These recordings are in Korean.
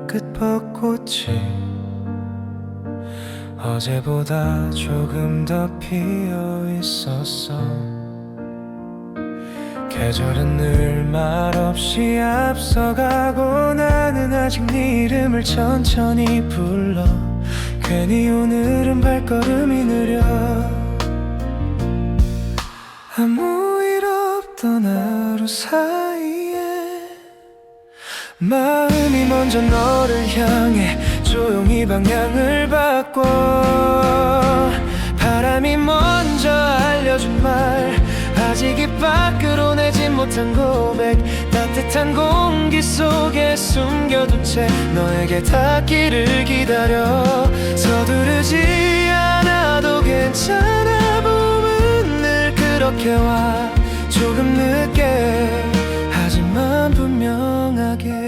끝 벚꽃이 어제보다 조금 더 피어 있었어. 계절은 늘 말없이 앞서가고 나는 아직 네 이름을 천천히 불러. 괜히 오늘은 발걸음이 느려. 아무 일 없던 하루 사이에 마음이 먼저 너를 향해 조용히 방향을 바꿔. 바람이 먼저 알려준 말, 아직 입 밖으로 내지 못한 고백, 따뜻한 공기 속에 숨겨둔 채 너에게 닿기를 기다려. 서두르지 않아도 괜찮아. 봄은 늘 그렇게 와, 조금 늦게 하지만 분명하게.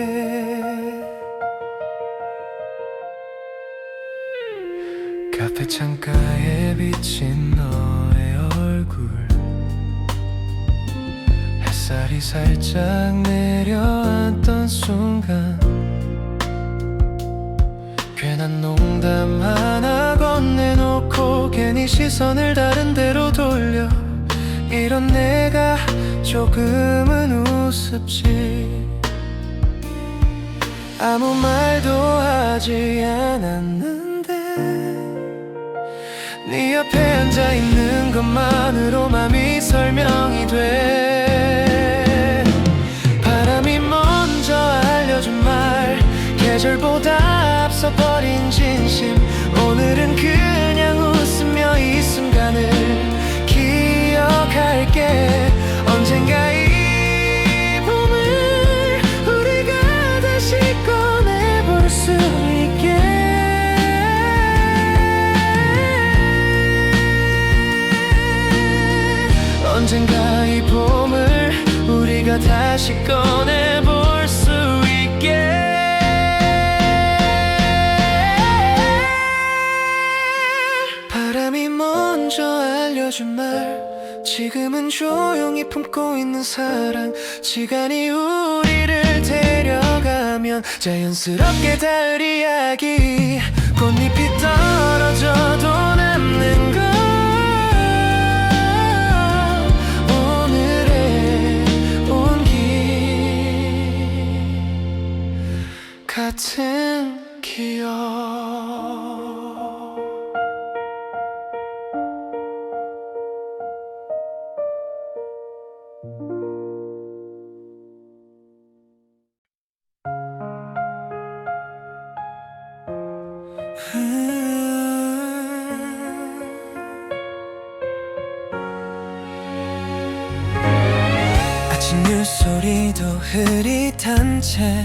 카페 창가에 비친 너의 얼굴, 햇살이 살짝 내려앉던 순간 괜한 농담 하나 건네놓고 괜히 시선을 다른 데로 돌려. 이런 내가 조금은 우습지. 아무 말도 하지 않았는데 네 옆에 앉아있는 것만으로 맘이 설명이 돼. 바람이 먼저 알려준 말, 계절보다 앞서버린 진심. 오늘은 그냥 웃으며 이 순간을 기억할게. 언젠가 이 봄을 우리가 다시 꺼내볼 수 있게. 언젠가 이 봄을 우리가 다시 꺼내볼 수 있게. 바람이 먼저 알려준 말, 지금은 조용히 품고 있는 사랑. 시간이 우리를 데려가면 자연스럽게 닿을 이야기. 꽃잎이 떨어져도 남는 것, 같은 기억. 아침 물소리도 흐릿한 채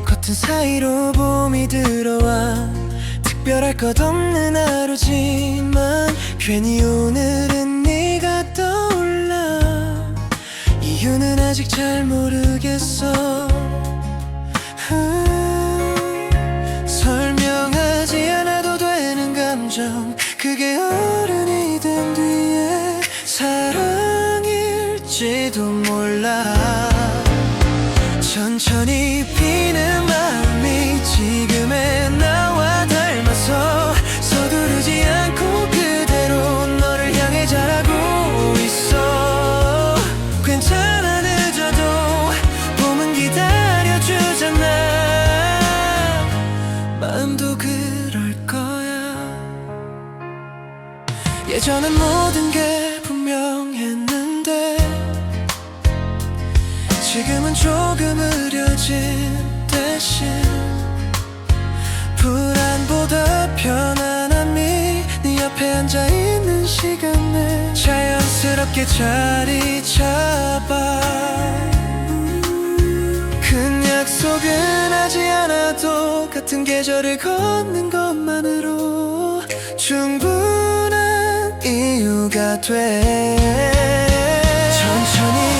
커튼 사이로 봄이 들어와. 특별할 것 없는 하루지만 괜히 오늘은 네가 떠올라. 이유는 아직 잘 모르겠어. 설명하지 않아도 되는 감정, 그게 어른이 된 뒤에 사랑일지도 몰라. 천천히 피는 마음이 지금의 나와 닮아서 서두르지 않고 그대로 너를 향해 자라고 있어. 괜찮아, 늦어도 봄은 기다려주잖아. 마음도 그럴 거야. 예전엔 모든 게 분명했는데 지금은 조금 흐려진 대신 불안보다 편안함이 네 옆에 앉아있는 시간에 자연스럽게 자리 잡아. 큰 약속은 하지 않아도 같은 계절을 걷는 것만으로 충분한 이유가 돼. 천천히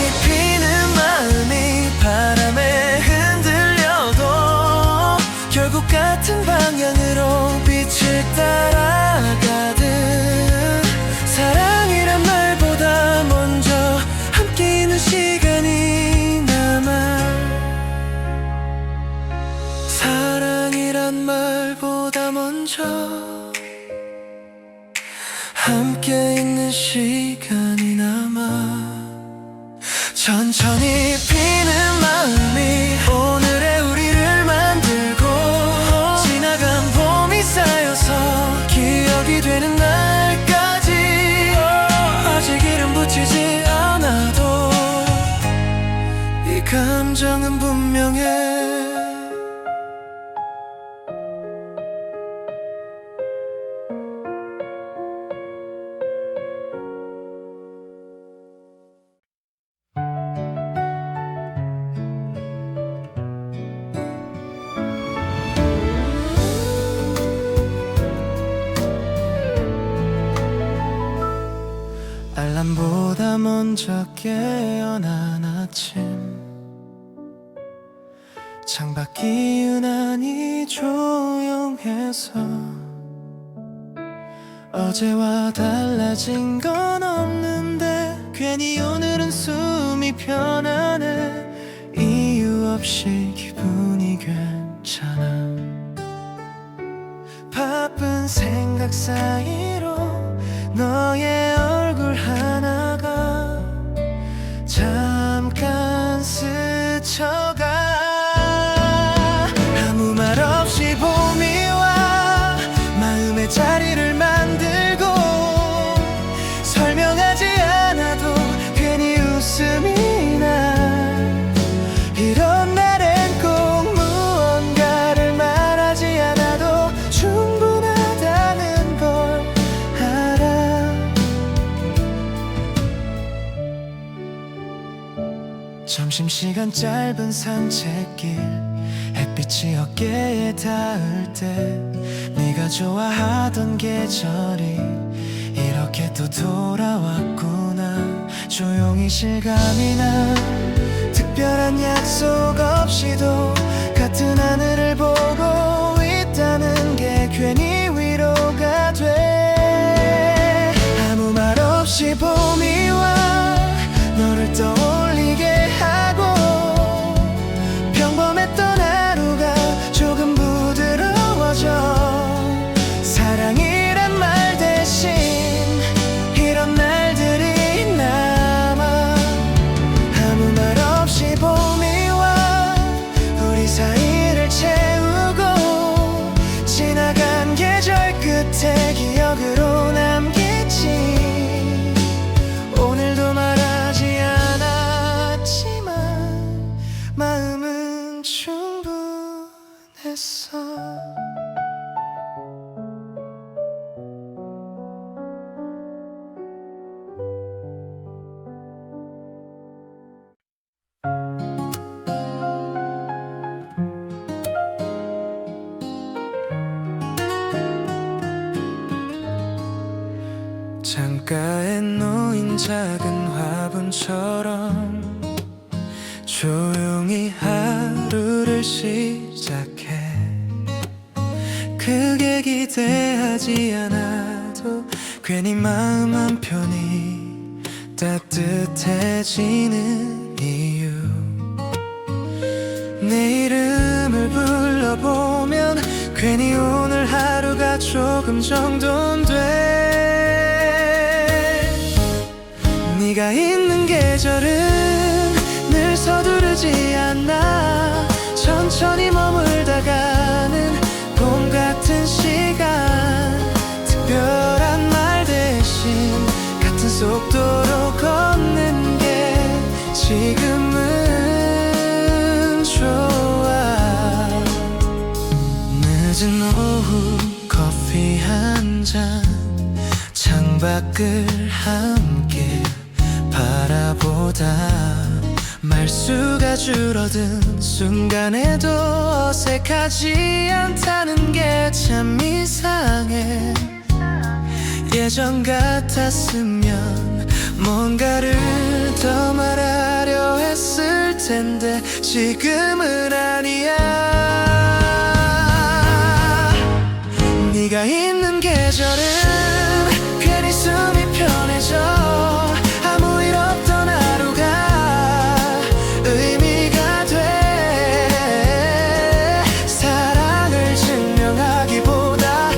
바람에 흔들려도 결국 같은 방향으로 빛을 따라가듯. 사랑이란 말보다 먼저 함께 있는 시간이 남아. 먼저 함께 있는 시간이 남아 천천히 피는 마음이 오늘의 우리를 만들고 지나간 봄이 쌓여서 기억이 되는 날까지 아직 이름 붙이지 않아도 이 감정은 분명해 알람보다 먼저 깨어난 아침 창밖이 유난히 조용해서 어제와 달라진 건 없는데 괜히 오늘은 숨이 편하네 이유 없이 기분이 괜찮아 바쁜 생각 사이로 너의 얼굴 하나가 잠깐 스쳐가 아무 말 없이 봄이 와 마음의 자리를 만들고 설명하지 않아도 괜히 웃음이 나 이런 날엔 꼭 무언가를 말하지 않아도 충분하다는 걸 알아 점심시간 짧은 산책길 햇빛이 어깨에 닿을 때 네가 좋아하던 계절이 이렇게 또 돌아왔구나 조용히 실감이 나 특별한 약속 없이도 같은 하늘을 보고 있다는 게 괜히 위로가 돼 아무 말 없이 봄이 와 너를 떠올리게 하고 평범했던 하루가 조금 부드러워져 사랑이란 말 대신 이런 날들이 남아 아무 말 없이 봄이 와 우리 사이를 채우고 지나간 계절 끝에 기억으로 남겠지 오늘도 말하지 않았지만 마음은 충분했어 창가에 놓인 작은 화분처럼 조용히 하루를 시작해 크게 기대하지 않아도 괜히 마음 한편이 따뜻해지는 이유 내 이름을 불러보면 괜히 오늘 하루가 조금 정돈 돼 네가 있는 계절은 늘 서두르지 않아 천천히 머물다가는 봄 같은 시간 특별한 말 대신 같은 속도로 걷는 게 지금은 좋아 늦은 오후 커피 한 잔 창밖을 함께 바라보다 말수가 줄어든 순간에도 어색하지 않다는 게 참 이상해 예전 같았으면 뭔가를 더 말하려 했을 텐데 지금은 아니야 네가 있는 계절은 괜히 숨이 편해져 아무 일 없던 하루가 의미가 돼 사랑을 증명하기보다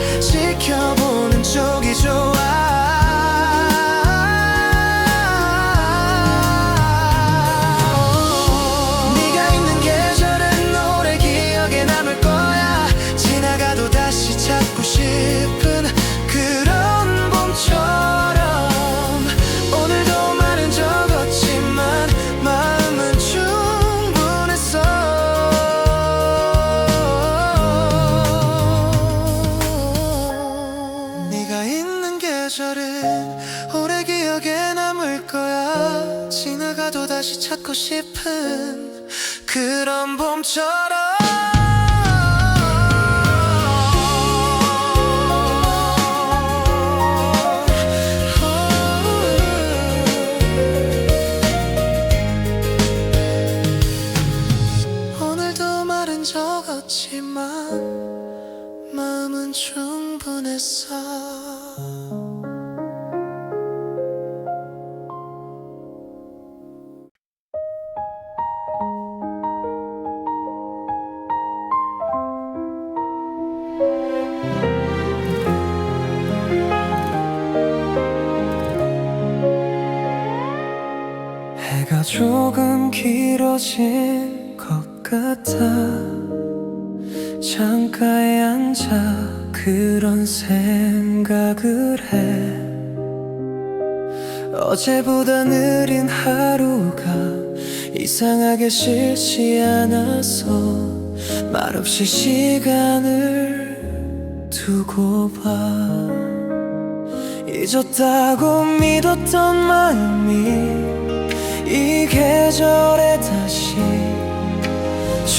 안고 싶은 그런 봄처럼 오늘도 말은 적었지만 마음은 충분했어. 해가 조금 길어진 것 같아. 창가에 앉아 그런 생각을 해. 어제보다 느린 하루가 이상하게 싫지 않아서 말없이 시간을 두고 봐. 잊었다고 믿었던 마음이 이 계절에 다시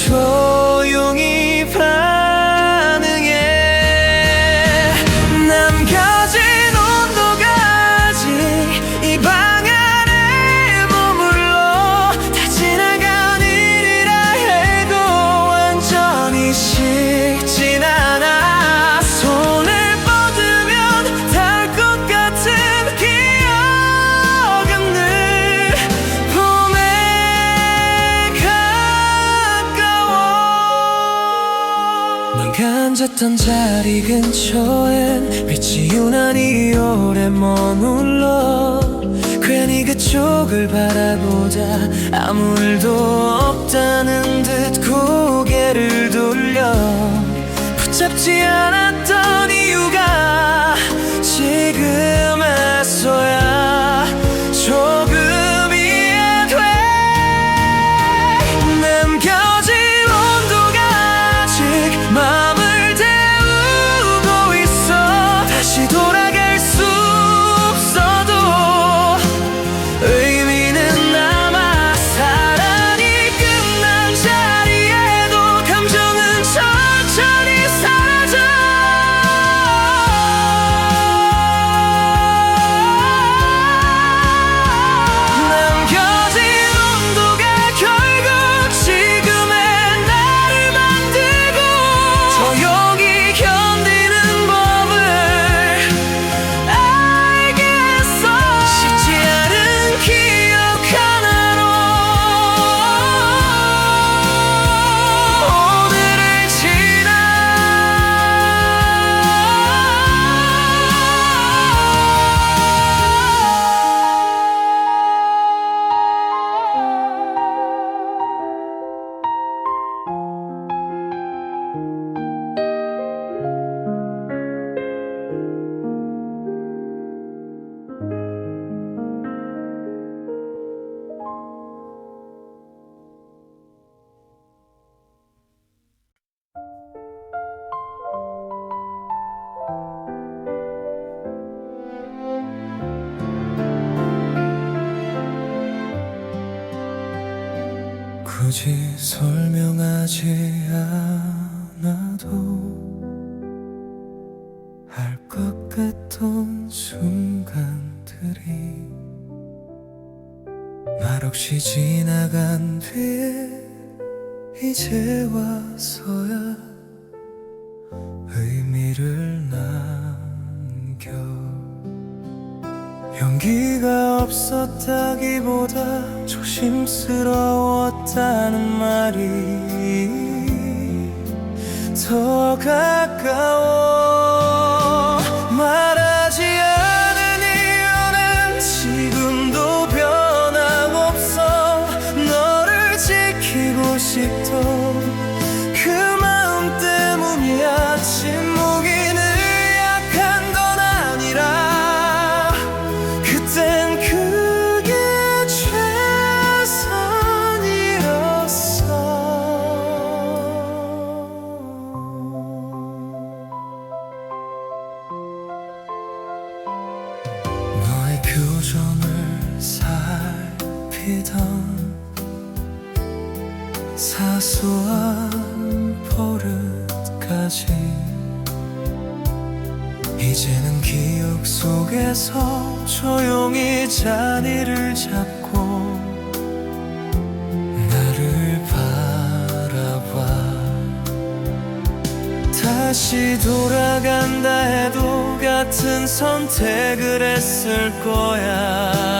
조용히 반응해. 남겨진 온도가 아직 이 방 안에 머물러 다 지나간 일이라 해도 완전히 식진 않아. 손을 뻗으면 닿을 것 같은 기억은 늘 봄에 가까워. 네가 앉았던 자리 근처엔 빛이 유난히 오래 머물러. 괜히 그쪽을 바라보다 아무 일도 없다는 듯 고개를 돌려. 붙잡지 않았던 이유가 지금에서야 조금 이해돼. 남겨진 온도가 아직 마음을 데우고 있어. 다시 돌아갈 수 없어도 의미는 남아. 사랑이 끝난 자리에도 감정은 천천히 사라져. 남겨진 온도가 결국 지금의 나를 만들고 조용히 견디는 법을 알겠어. 쉽지 않은 기억 하나로 오늘을 지나. 굳이 설명하지 않아도 알 것 같던 순간들이 말없이 지나간 뒤에 이제 와서야 의미를 남겨. 용기가 없었다기보다 조심스러웠다는 말이 더 가까워. 말하지 않은 이유는 지금도 변함없어. 너를 지키고 싶던 그 마음 때문이야. 침묵이 늘 약한 건 아니라 그땐 그게 최선이었어. 너의 표정을 살피던 사소한 버릇까지 이제는 기억 속에서 조용히 자리를 잡고 나를 바라봐. 다시 돌아간다 해도 같은 선택을 했을 거야.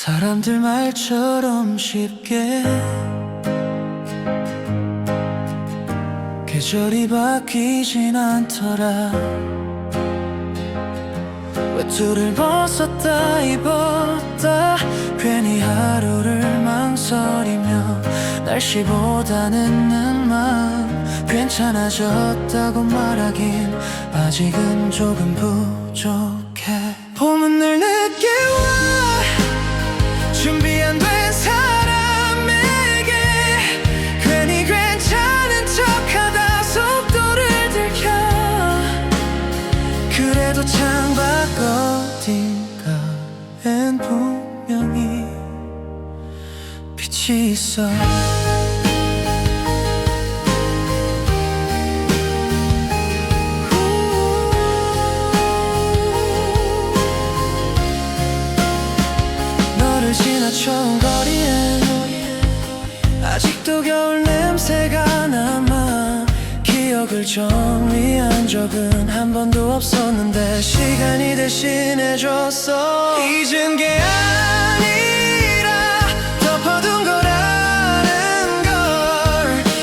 사람들 말처럼 쉽게 계절이 바뀌진 않더라. 외투를 벗었다 입었다 괜히 하루를 망설이며 날씨보다는 는 마음 괜찮아졌다고 말하긴 아직은 조금 부족해. 봄은 늘 늦게 와 준비 안 된 사람에게 괜히 괜찮은 척하다 속도를 들켜. 그래도 창밖 어딘가엔 분명히 빛이 있어. 지나쳐온 거리엔 아직도 겨울 냄새가 남아. 기억을 정리한 적은 한 번도 없었는데 시간이 대신해줬어. 잊은 게 아니라 덮어둔 거라는 걸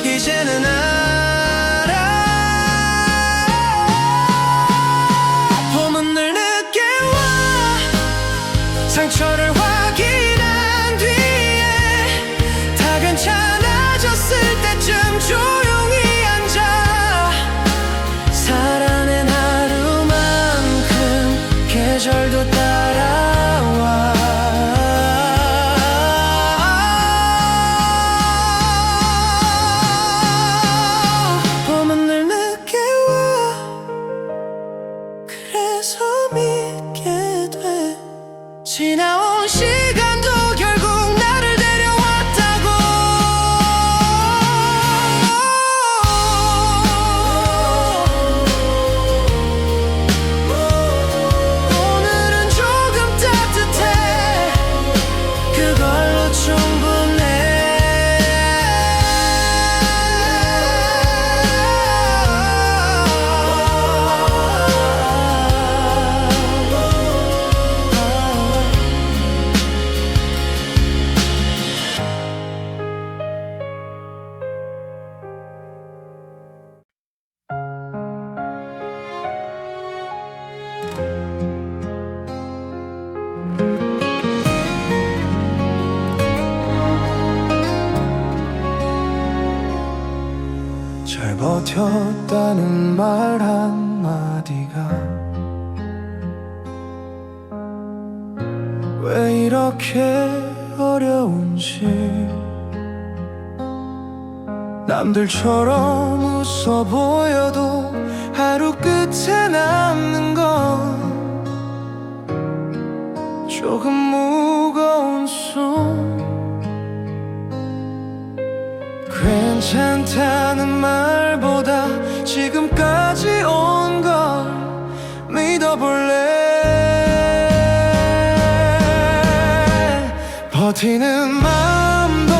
이제는 알아. 봄은 늘 늦게 와 상처를 괜찮아졌을 때쯤 조용히 앉아. 살아낸 하루만큼 계절도 따라와. 봄은 늘 늦게 와 그래서 믿게 돼. 지나온 시간도 결국 나를 잘 버텼다는 말 한마디가 왜 이렇게 어려운지 남들처럼 웃어 보여도 하루 끝에 남는 건 조금 무거운 숨. 괜찮다는 말보다 지금까지 온 걸 믿어볼래. 버티는 마음도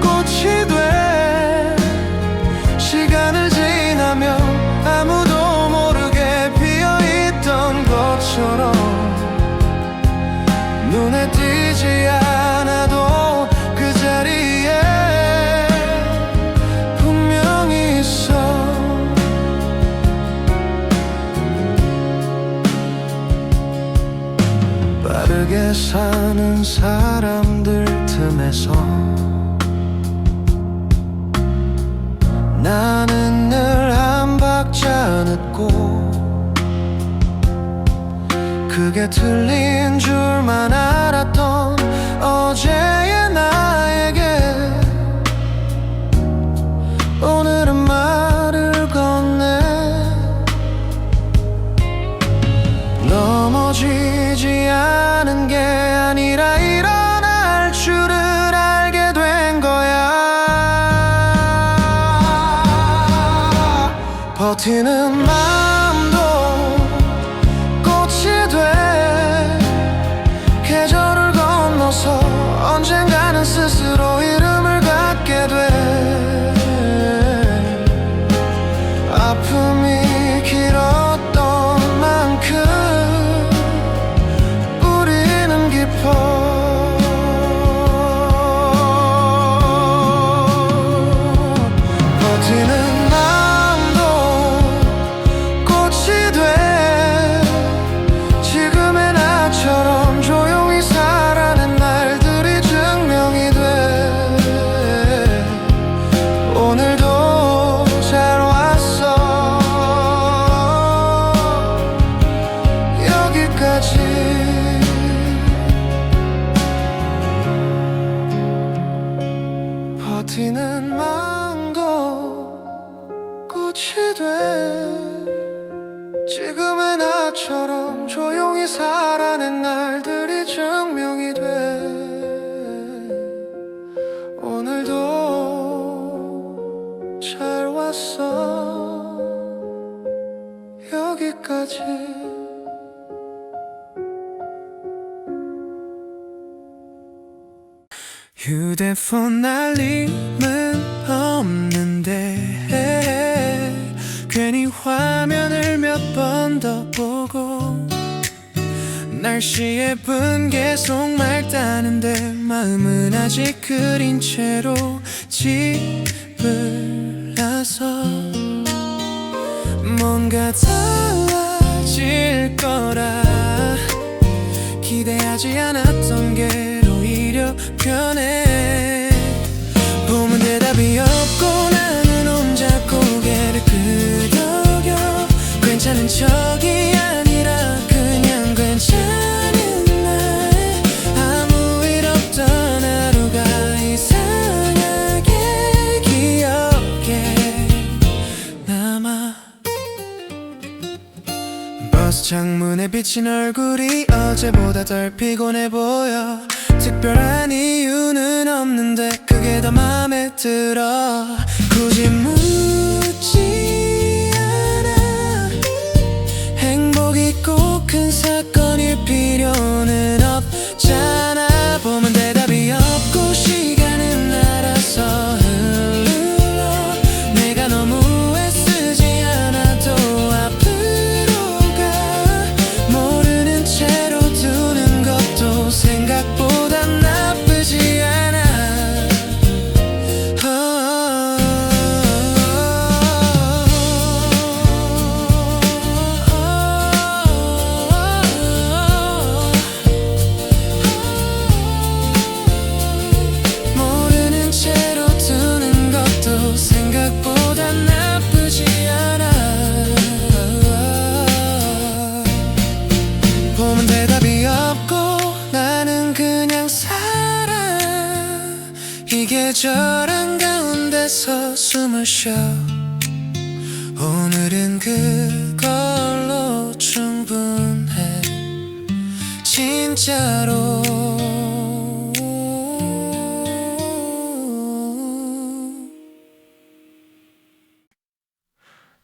꽃이 돼. 시간을 지나면 아무도 모르게 피어있던 것처럼 눈에 띄지 않아도 그 자리에 분명히 있어. 빠르게 사는 사람들 틈에서 나는 늘 한 박자 늦고 그게 틀린 줄만 알았던 어제의 나에게 오늘은 말을 건네. 넘어지지 않은 게 아니라 일어날 줄을 알게 된 거야. 버티는 마음도 꽃이 돼. 계절을 건너서 언젠가는 스스로 이름을 갖게 돼. 아픔이 길었던 만큼 우리는 깊어. 버티는 마음도 꽃이 돼. 지금의 나처럼 조용히 살아낸 날들이 증명이 돼. 오늘도 잘 왔어. 여기까지. 버티는 마음도 꽃이 돼. 지금의 나처럼 조용히 살아낸 날들이 증명이 돼. 오늘도 잘 왔어. 여기까지. 휴대폰 알림은 없는데 괜히 화면을 몇 번 더 보고 날씨 예쁜 계속 맑다는데 마음은 아직 그린 채로 집을 나서 뭔가 달라질 거라 기대하지 않았던 게 오히려 편해. 봄은 대답이 없고 나는 혼자 고개를 끄덕여. 괜찮은 척이 아니라 그냥 괜찮은 날. 아무 일 없던 하루가 이상하게 기억에 남아. 버스 창문에 비친 얼굴이 어제보다 덜 피곤해 보여. 특별한 이유는 없는데 그게 더 맘에 들어. 굳이 묻지 않아. 행복이 꼭 큰 사건일 필요는 없잖아. 봄은 대답이 없고 시간은 알아서 흘러. 내가 너무 애쓰지 않아도 앞으로 가. 모르는 채로 두는 것도 생각보다 나쁘지 않아. 숨을 쉬어 오늘은 그걸로 충분해 진짜로.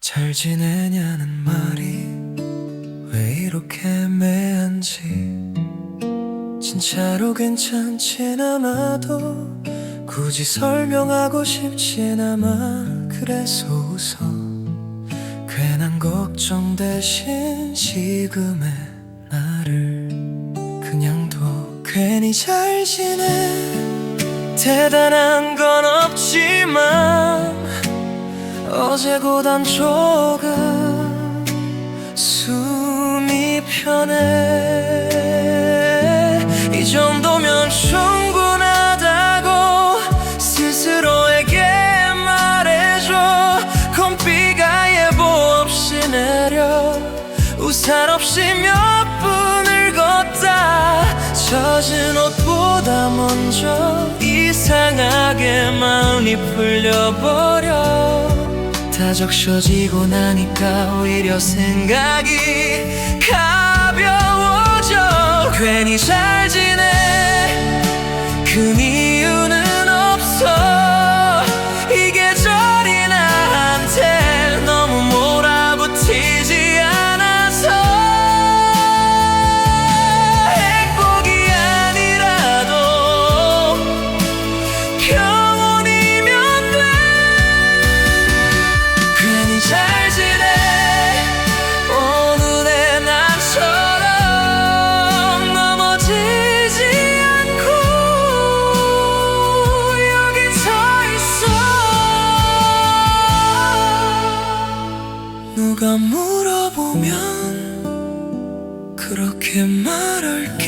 잘 지내냐는 말이 왜 이렇게 애매한지 진짜로 괜찮진 않아도 굳이 설명하고 싶진 않아. 그래서 웃어 괜한 걱정 대신 지금의 나를 그냥 둬. 괜히 잘 지내 대단한 건 없지만 어제보단 조금 숨이 편해. 이 정도면 충분하다고 스스로에게 말해줘. 컴비가 예보 없이 내려 우산 없이 몇 분을 걷다 젖은 옷보다 먼저 이상하게 마음이 풀려버려. 다 적셔지고 나니까 오히려 생각이 가벼워져. 괜히 잘 지내 큰 이유는 없어. 이 계절이 나한테 너무 몰아붙이지 않아서. 행복이 아니라도 평온이면 돼. 괜히 잘 지내 오늘의 나처럼 넘어지지 않고 여기 서 있어. 누가 물어보면 그렇게 말할게.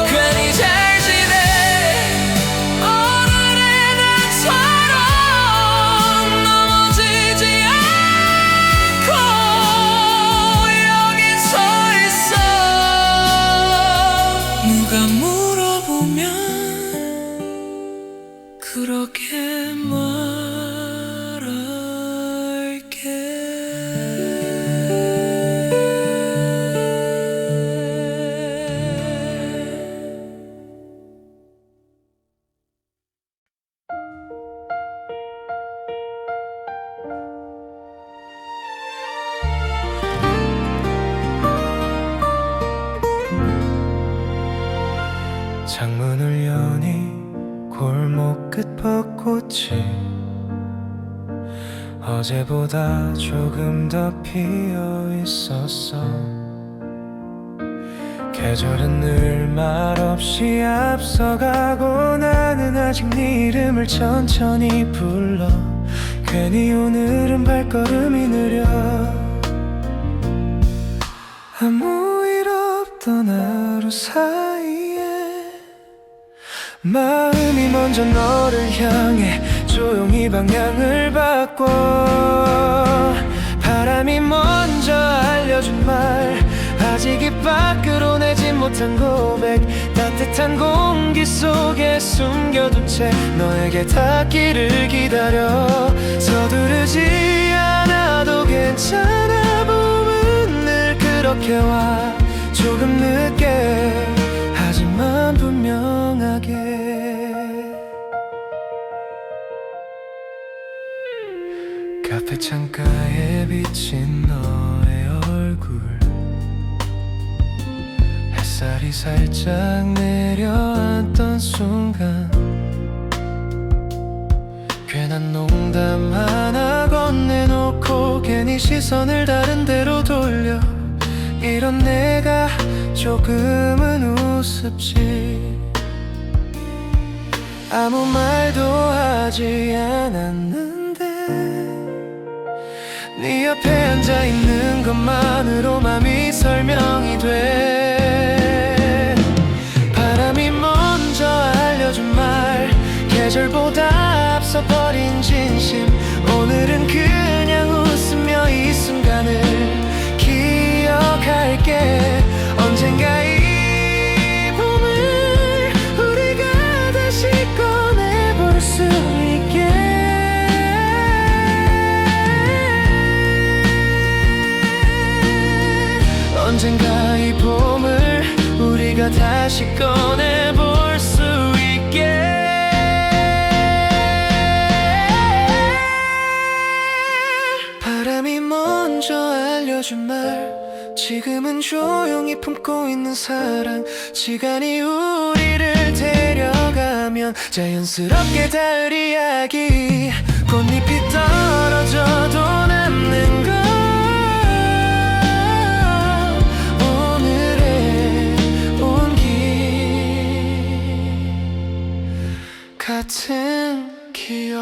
괜히 잘 지내 오늘의 나처럼 넘어지지 않고 여기 서 있어. 누가 물어보면 그렇게 말할게. 창문을 여니 골목 끝 벚꽃이 어제보다 조금 더 피어 있었어. 계절은 늘 말없이 앞서가고 나는 아직 네 이름을 천천히 불러. 괜히 오늘은 발걸음이 느려. 아무 일 없던 하루 사이에 마음이 먼저 너를 향해 조용히 방향을 바꿔. 바람이 먼저 알려준 말 아직 입 밖으로 내지 못한 고백 따뜻한 공기 속에 숨겨둔 채 너에게 닿기를 기다려. 서두르지 않아도 괜찮아. 봄은 늘 그렇게 와 조금 늦게 하지만 분명하게. 카페 창가에 비친 너의 얼굴 햇살이 살짝 내려앉던 순간 괜한 농담 하나 건네놓고 괜히 시선을 다른 데로 돌려. 이런 내가 조금은 우습지. 아무 말도 하지 않았는데 네 옆에 앉아있는 것만으로 맘이 설명이 돼. 바람이 먼저 알려준 말 계절보다 앞서버린 진심. 오늘은 그냥 웃으며 이 순간을 기억할게. 언젠가 이 봄을 우리가 다시 꺼내볼 수 있게. 언젠가 이 봄을 우리가 다시 꺼내볼 수 있게. 바람이 먼저 알려준 말, 지금은 조용히 품고 있는 사랑. 시간이 우리를 데려가면 자연스럽게 닿을 이야기. 꽃잎이 떨어져도 남는 것, 오늘의 온기 같은 기억.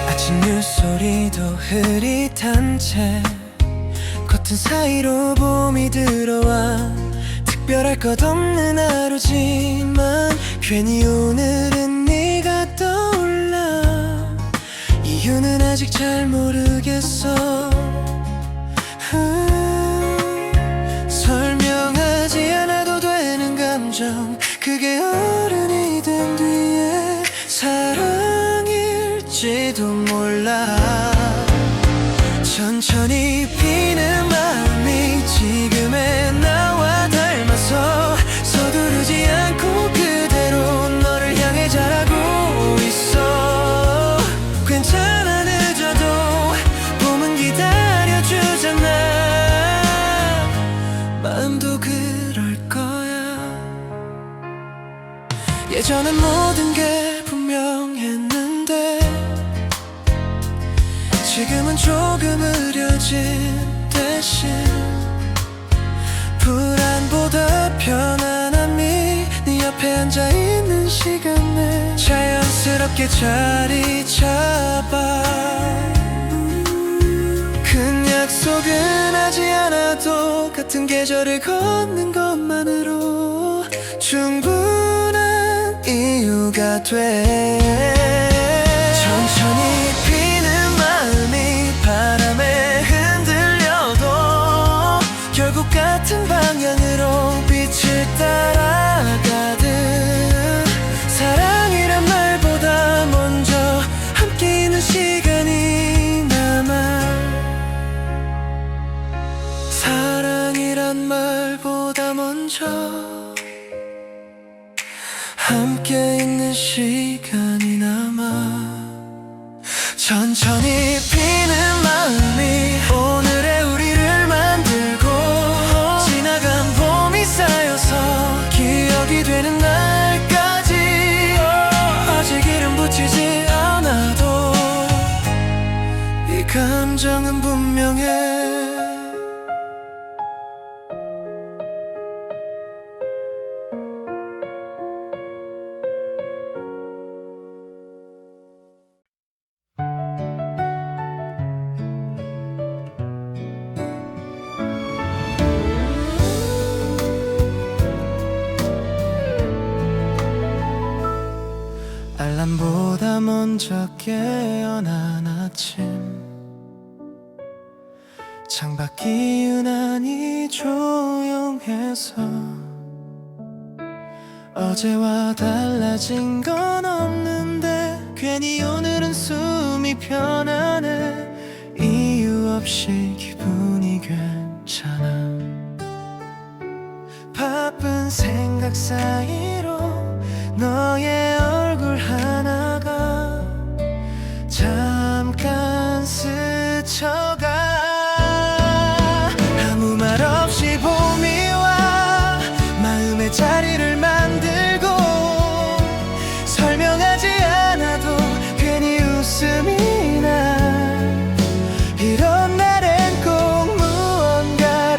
아침 물소리도 흐릿한 채 커튼 사이로 봄이 들어와. 특별할 것 없는 하루지만 괜히 오늘은 네가 떠올라. 이유는 아직 잘 모르겠어. 설명하지 않아도 되는 감정, 그게 어른이 된 뒤에 사랑일지도 몰라. 천천히 피는 마음이 지금의 나와 닮아서 서두르지 않고 그대로 너를 향해 자라고 있어. 괜찮아, 늦어도 봄은 기다려주잖아. 마음도 그럴 거야. 예전엔 모든 게 분명했는데 지금은 조금 흐려진 대신 불안보다 편안함이 네 옆에 앉아있는 시간에 자연스럽게 자리 잡아. 큰 약속은 하지 않아도 같은 계절을 걷는 것만으로 충분한 이유가 돼. 천천히 피는 마음이 바람에 흔들려도 결국 같은 방향으로 빛을 따라가듯 사랑이란 말보다 먼저 함께 있는 시간이 남아. 사랑이란 말보다 먼저 함께 있는 시간이 남아. 천천히 피는 마음이 오늘의 우리를 만들고 지나간 봄이 쌓여서 기억이 되는 날까지 아직 이름 붙이지 않아도 이 감정은 분명해. 알람보다 먼저 깨어난 아침, 창밖이 유난히 조용해서 어제와 달라진 건 없는데 괜히 오늘은 숨이 편안해. 이유 없이 기분이 괜찮아. 바쁜 생각 사이로 너의 얼굴 하나가 잠깐 스쳐가. 아무 말 없이 봄이 와 마음의 자리를 만들고 설명하지 않아도 괜히 웃음이 나. 이런 날엔 꼭 무언가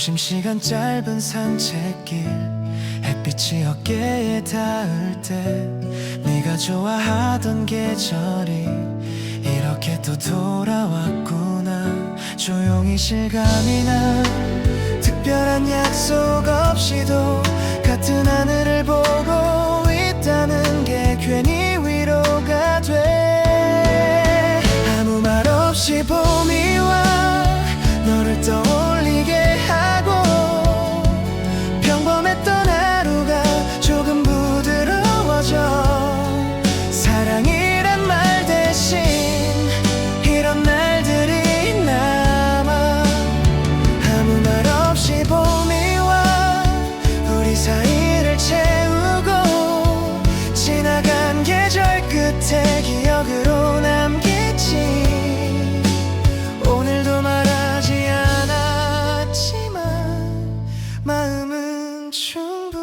점심시간 짧은 산책길 햇빛이 어깨에 닿을 때 네가 좋아하던 계절이 이렇게 또 돌아왔구나. 조용히 실감이 나. 특별한 약속 없이도 같은 하늘을 보고 있다는 게 괜히 위로가 돼. 아무 말 없이 봄이 와 너를 떠올리게 하고 평범했던 하루가 조금 부드러워져. 사랑이란 말 대신 이런 날들이 남아. 아무 말 없이 봄이 와 우리 사이를 채우고 지나간 계절 끝에 기억으로 남겠지. 오늘도 말하지 않았지만 마음은 충분했어.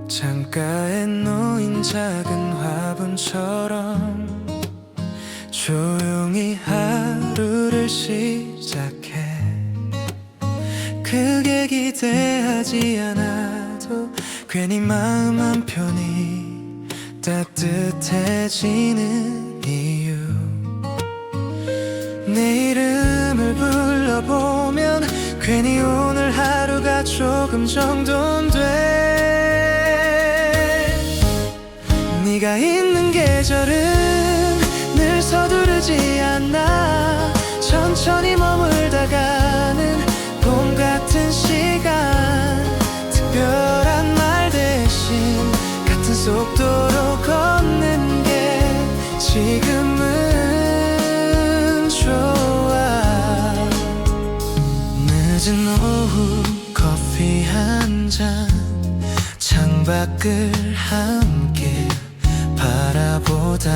창가에 놓인 작은 화분처럼 조용히 하루를 시작해. 크게 기대하지 않아도 괜히 마음 한편이 따뜻해지는 이유. 내 이름을 불러보면 괜히 오늘 하루가 조금 정돈 돼. 네가 있는 계절은 늘 서두르지 않아. 천천히 머물다가는 봄 같은 시간. 특별한 말 대신 같은 속도로 걷는 게 지금은 좋아. 늦은 오후 커피 한 잔 창밖을 함께 바라보다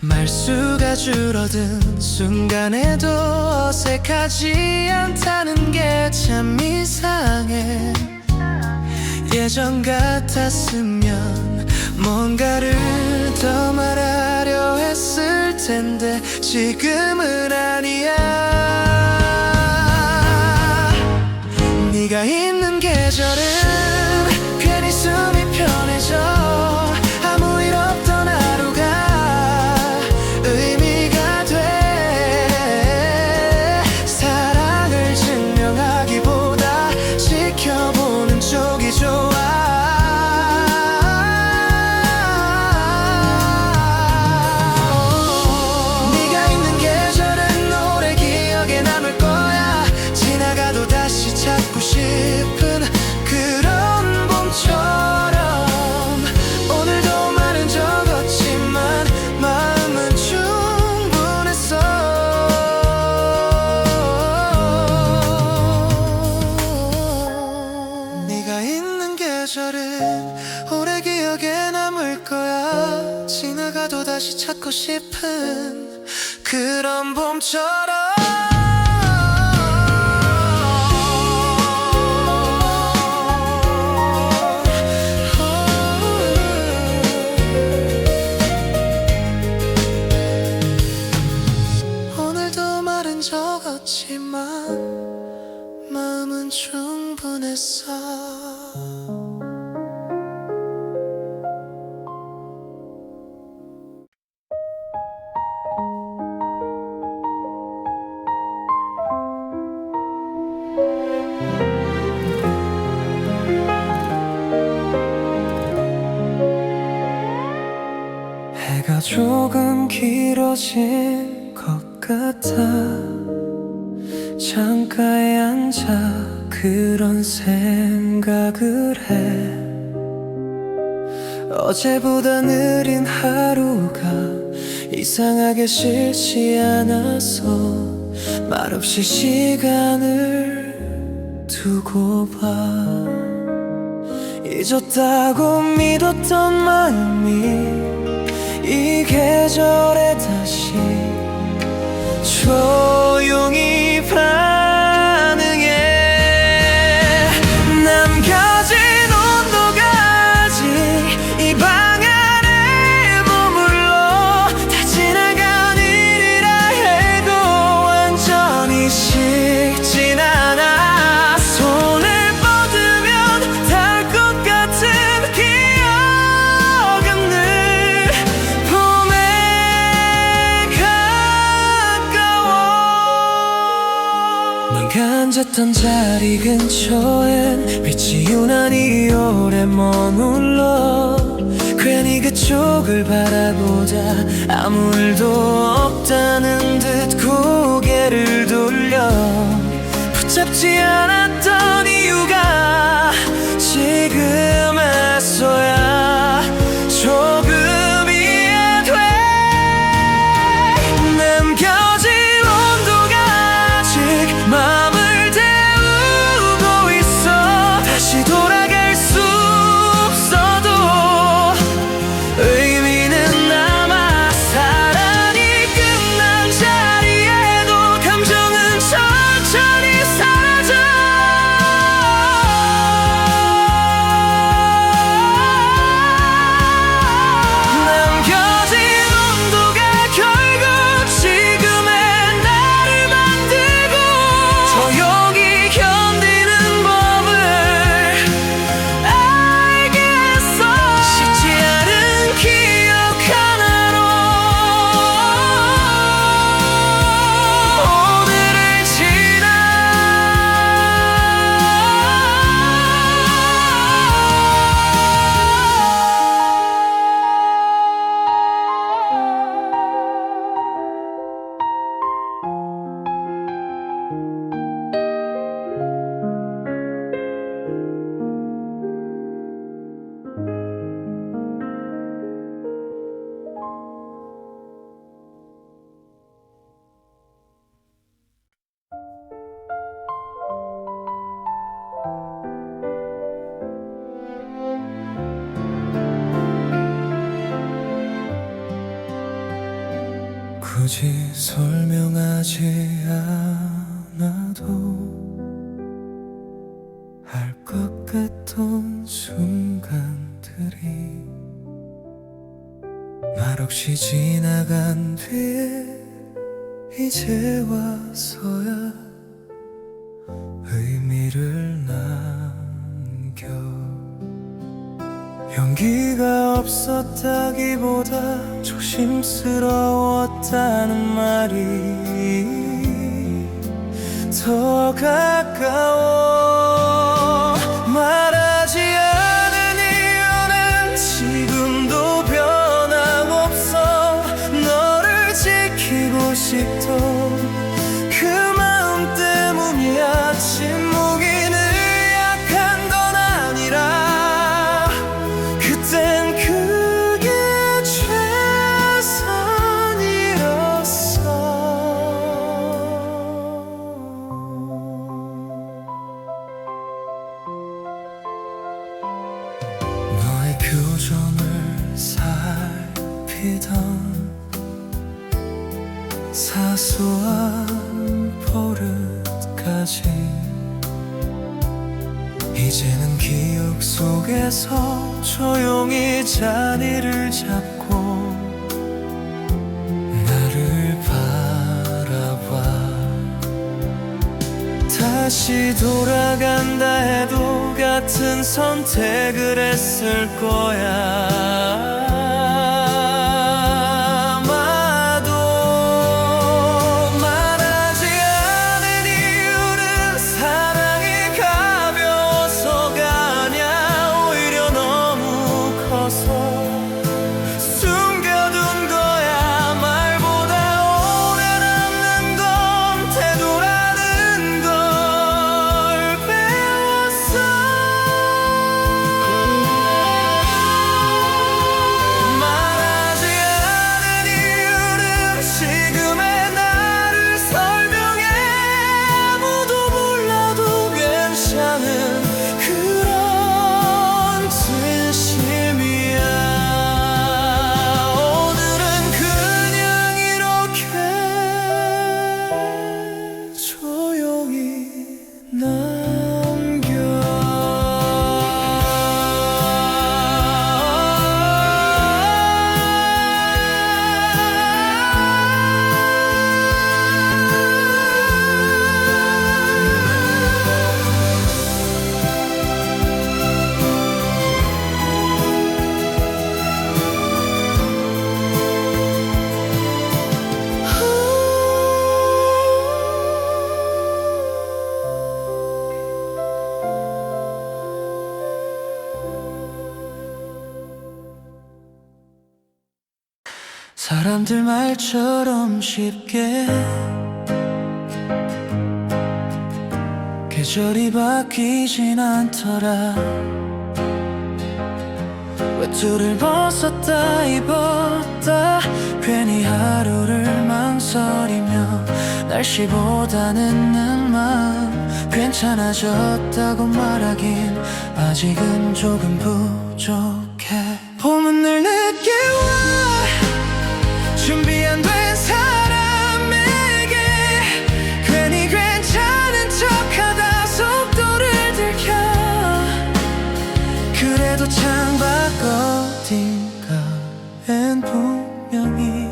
말수가 줄어든 순간에도 어색하지 않다는 게 참 이상해. 예전 같았으면 뭔가를 더 말하려 했을 텐데 지금은 아니야. 네가 있는 계절은 괜히 숨이 편해져. 아무 일 없던 하루가 의미가 돼. 사랑을 증명하기보다 지켜보는 쪽이 좋아. 네가 있는 계절은 오래 기억에 남을 거야. 지나가도 다시 찾고 싶은 그런 봄처럼. 오늘도 말은 적었지만 마음은 충분했어. 네가 있는 계절은 오래 기억에 남을 거야. 지나가도 다시 찾고 싶은 그런 봄처럼. 오늘도 말은 적었지만 마음은 충분했어. 해가 조금 길어진 것 같아. 창가에 앉아 그런 생각을 해. 어제보다 느린 하루가 이상하게 싫지 않아서 말없이 시간을 두고 봐. 잊었다고 믿었던 마음이 이 계절에 다시 조용히 반응해. 남겨진 온도가 아직 이 방 안에 머물러 다 지나간 일이라 해도 완전히 식진 않아. 손을 뻗으면 닿을 것 같은 기억은 늘 봄에 가까워. 넌 앉았던 자리 근처엔 빛이 유난히 오래 머물러 괜히 그쪽을 바라보자 아무 일도 없다는 듯 고개를 돌려. 붙잡지 않았던 이유가 지금에서야 조금 이해돼. 남겨진 온도가 아직 맘을 데우고 있어. 다시 돌아갈 수 없어도 의미는 남아. 사랑이 끝난 자리에도 감정은 천천히 사라져. 남겨진 온도가 결국 지금의 나를 만들고 조용히 견디는 법을 알겠어. 쉽지 않은 기억 하나로 오늘을 지나. 굳이 설명하지 않아도 알 것 같던 순간들이 말없이 지나간 뒤에 이제 와서야 의미를 남겨. 용기가 없었다기보다 조심스러웠다는 말이 더 가까워. 말하지 않은 이유는 지금도 변함없어. 너를 지키고 싶던 그 마음 때문이야. 침묵이 늘 약한 건 아니라 그땐 그게 최선이었어. 너의 표정을 살피던 사소한 버릇까지 이제는 기억 속에서 조용히 자리를 잡고 나를 바라봐. 다시 돌아간다 해도 같은 선택을 했을 거야. 숨겨둔 거야. 말보다 오래 남는 건 되돌아는 걸 배웠어. 사람들 말처럼 쉽게 계절이 바뀌진 않더라. 외투를 벗었다 입었다 괜히 하루를 망설이며 날씨보다는 내 마음 괜찮아졌다고 말하긴 아직은 조금 부족해. 봄은 늘 늦게 와 준비 안 된 사람에게 괜히 괜찮은 척하다 속도를 들켜. 그래도 창밖 어딘가엔 분명히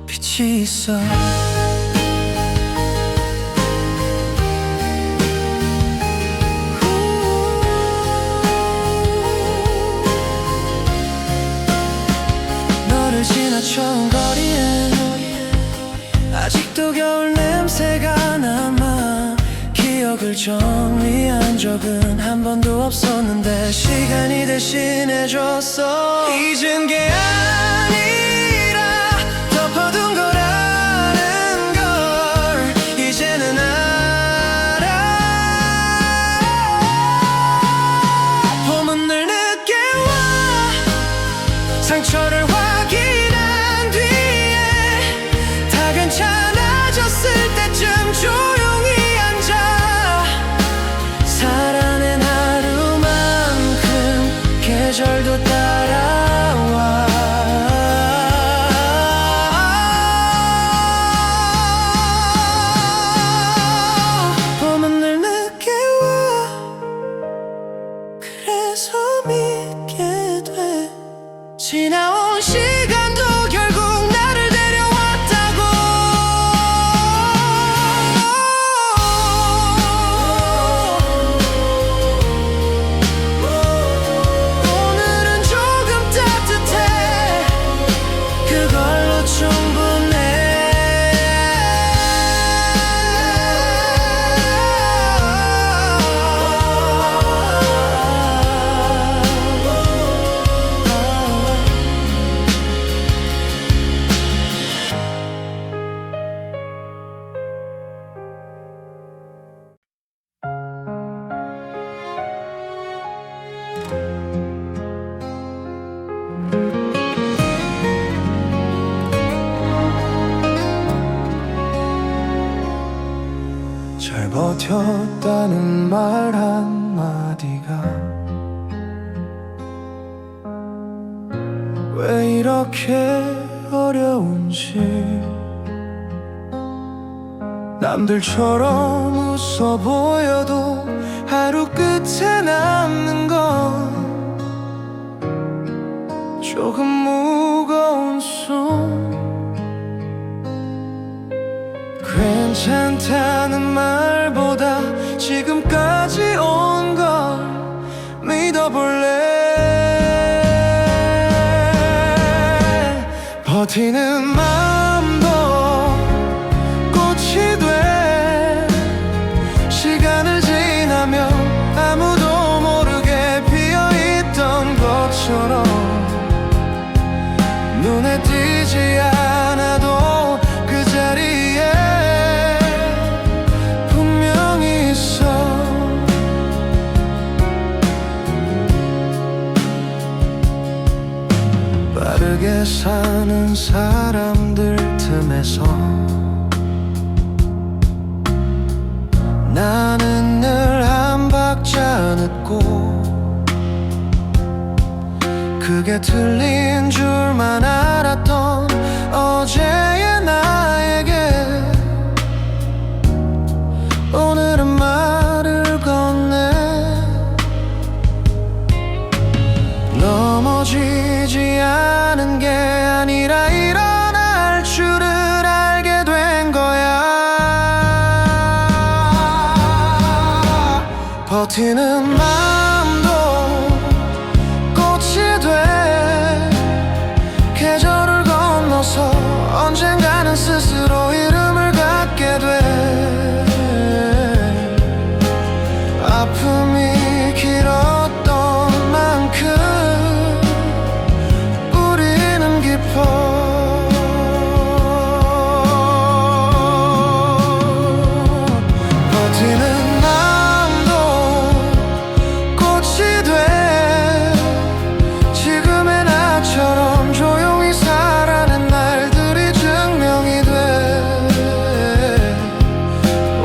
빛이 있어. 너를 지나쳐온 거리엔 아직도 겨울 냄새가 남아. 기억을 정리한 적은 한 번도 없었는데 시간이 대신해줬어. 잊은 게 아니라 덮어둔 거라는 걸 이제는 알아. 봄은 늘 늦게 와 상처를 확인한 뒤에 다 괜찮아졌을 때쯤 조용히 살아낸 하루만큼 계절도 따라와. 봄은 늘 늦게 와 그래서 믿게 돼. 지나온 시간도 결국 나를 데려왔다고. 오늘은 조금 따뜻해 그걸로 충분해. 잘 버텼다는 말 한마디가 왜 이렇게 어려운지. 남들처럼 웃어 보여도 하루 끝에 남는 건 조금 무거운 숨. 괜찮다는 말보다 지금까지 온 걸 믿어볼래. 버티는 마음도 꽃이 돼. 시간을 지나며 아무도 모르게 피어있던 것처럼 눈에 띄지 않아도 그 자리에 분명히 있어. 빠르게 사는 사람들 틈에서 나는 늘 한 박자 늦고 그게 틀린 줄만 알았던 어제의 나에게 오늘은 말을 건네. 넘어지지 않은 게 아니라 일어날 줄을 알게 된 거야. 버티는 마음도 꽃이 돼. 계절을 건너서 언젠가는 스스로 이름을 갖게 돼. 아픔이 길었던 만큼 우리는 깊어.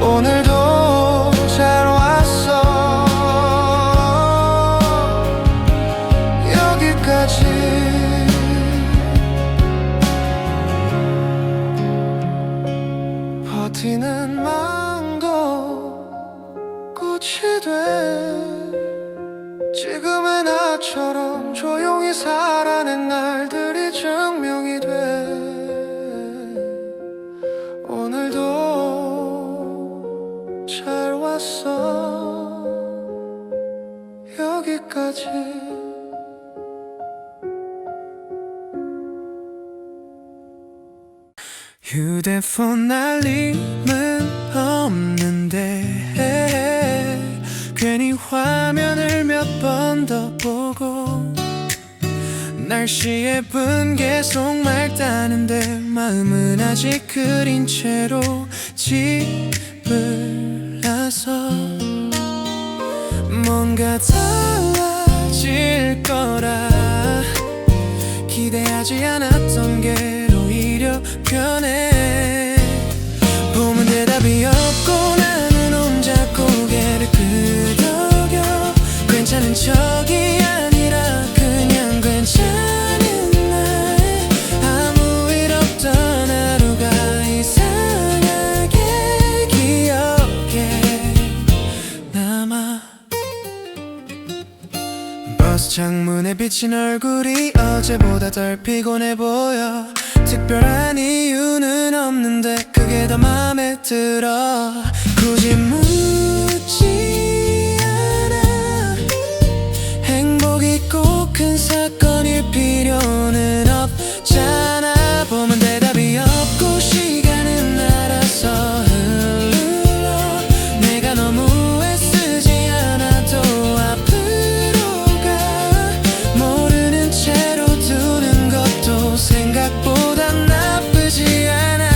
오늘도 잘 왔어. 여기까지. 버티는 마음도 꽃이 돼. 지금의 나처럼 조용히 살아낸 날들이 증명이 돼. 오늘도 잘 왔어. 여기까지. 휴대폰 알림은 없는데 괜히 화면을 몇 번 더 보고 날씨 예쁜 계속 맑다는데 마음은 아직 그린 채로 집을 나서 뭔가 달라질 거라 기대하지 않았던 게 오히려 변해. 보면 대답이 없고 나는 혼자 고개를 끄덕여. 괜찮은 척이 아니라 그냥 괜찮은 날. 아무 일 없던 하루가 이상하게 기억에 남아. 버스 창문에 비친 얼굴이 어제보다 덜 피곤해 보여. 특별한 이유는 없는데 그게 더 맘에 들어. 굳이 묻지 않아. 행복이 꼭 큰 사건일 필요는 없잖아. 보면 대답이 없고 시간은 알아서 흘러. 내가 너무 애쓰지 않아도 앞으로 가. 모르는 채로 두는 것도 생각보다 나쁘지 않아.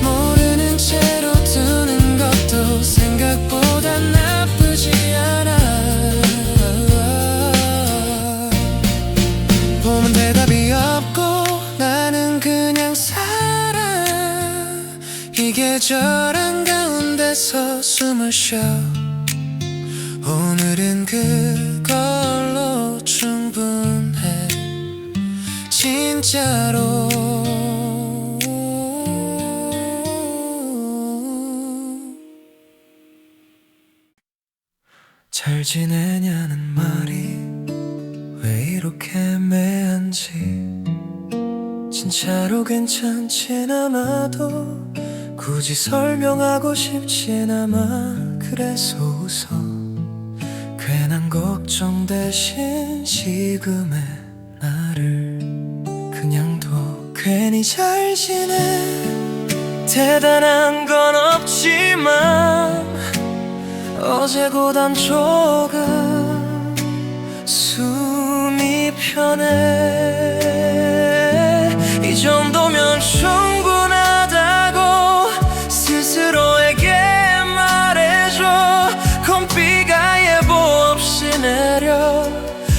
모르는 채로 두는 것도 생각보다 나쁘지 않아. 보면 대답이 없고 나는 그냥 살아. 이 계절 한가운데서 숨을 쉬어. 오늘은 그걸로 충분해 진짜로. 잘 지내냐는 말이 왜 이렇게 애매한지. 진짜로 괜찮진 않아도 굳이 설명하고 싶진 않아. 그래서 웃어. 괜한 걱정 대신 지금의 나를 그냥 둬. 괜히 잘 지내. 대단한 건 없지만 어제보단 조금 숨이 편해. 이 정도면 충분하다고 스스로에게 말해줘. 콤비가 예보 없이 내려.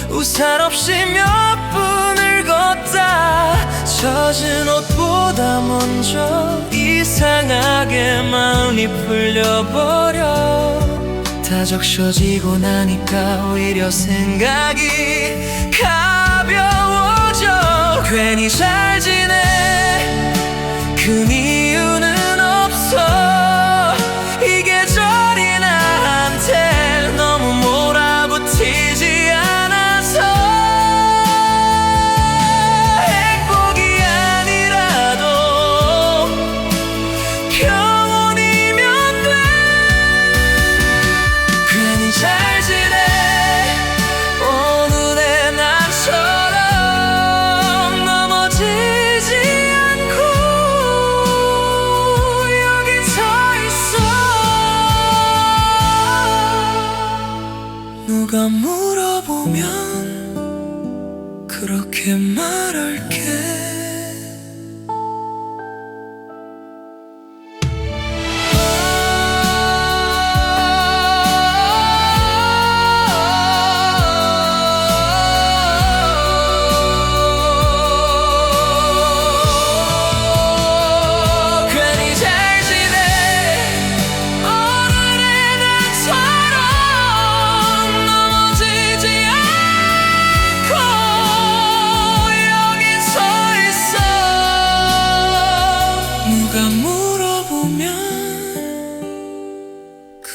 우산 없이 몇 분을 걷다. 젖은 옷보다 먼저 이상하게 마음이 풀려버려. 다 적셔지고 나니까 오히려 생각이 가벼워져. 괜히 잘 지내. 큰 이유는 없어. 이 계절이 나한테 너무 몰아붙이지 않아서. 행복이 아니라도 평온이면 돼. 괜히 잘 지내. 오늘의 나처럼 넘어지지 않고.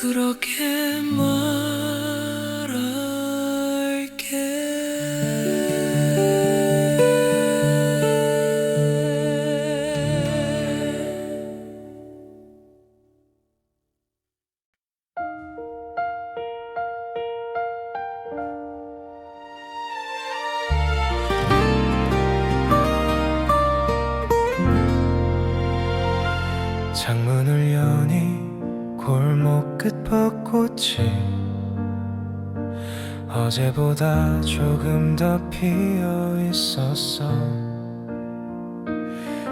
그렇게 창문을 여니 골목 끝 벚꽃이 어제보다 조금 더 피어 있었어.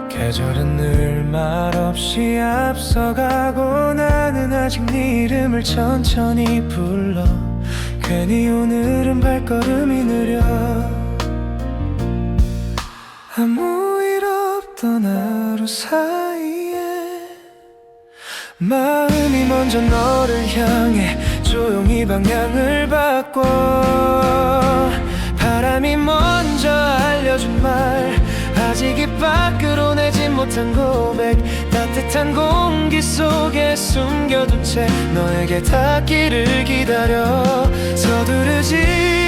계절은 늘 말없이 앞서가고 나는 아직 네 이름을 천천히 불러. 괜히 오늘은 발걸음이 느려. 아무 일 없던 하루 사이에 마음이 먼저 너를 향해 조용히 방향을 바꿔. 바람이 먼저 알려준 말, 아직 입 밖으로 내지 못한 고백, 따뜻한 공기 속에 숨겨둔 채 너에게 닿기를 기다려. 서두르지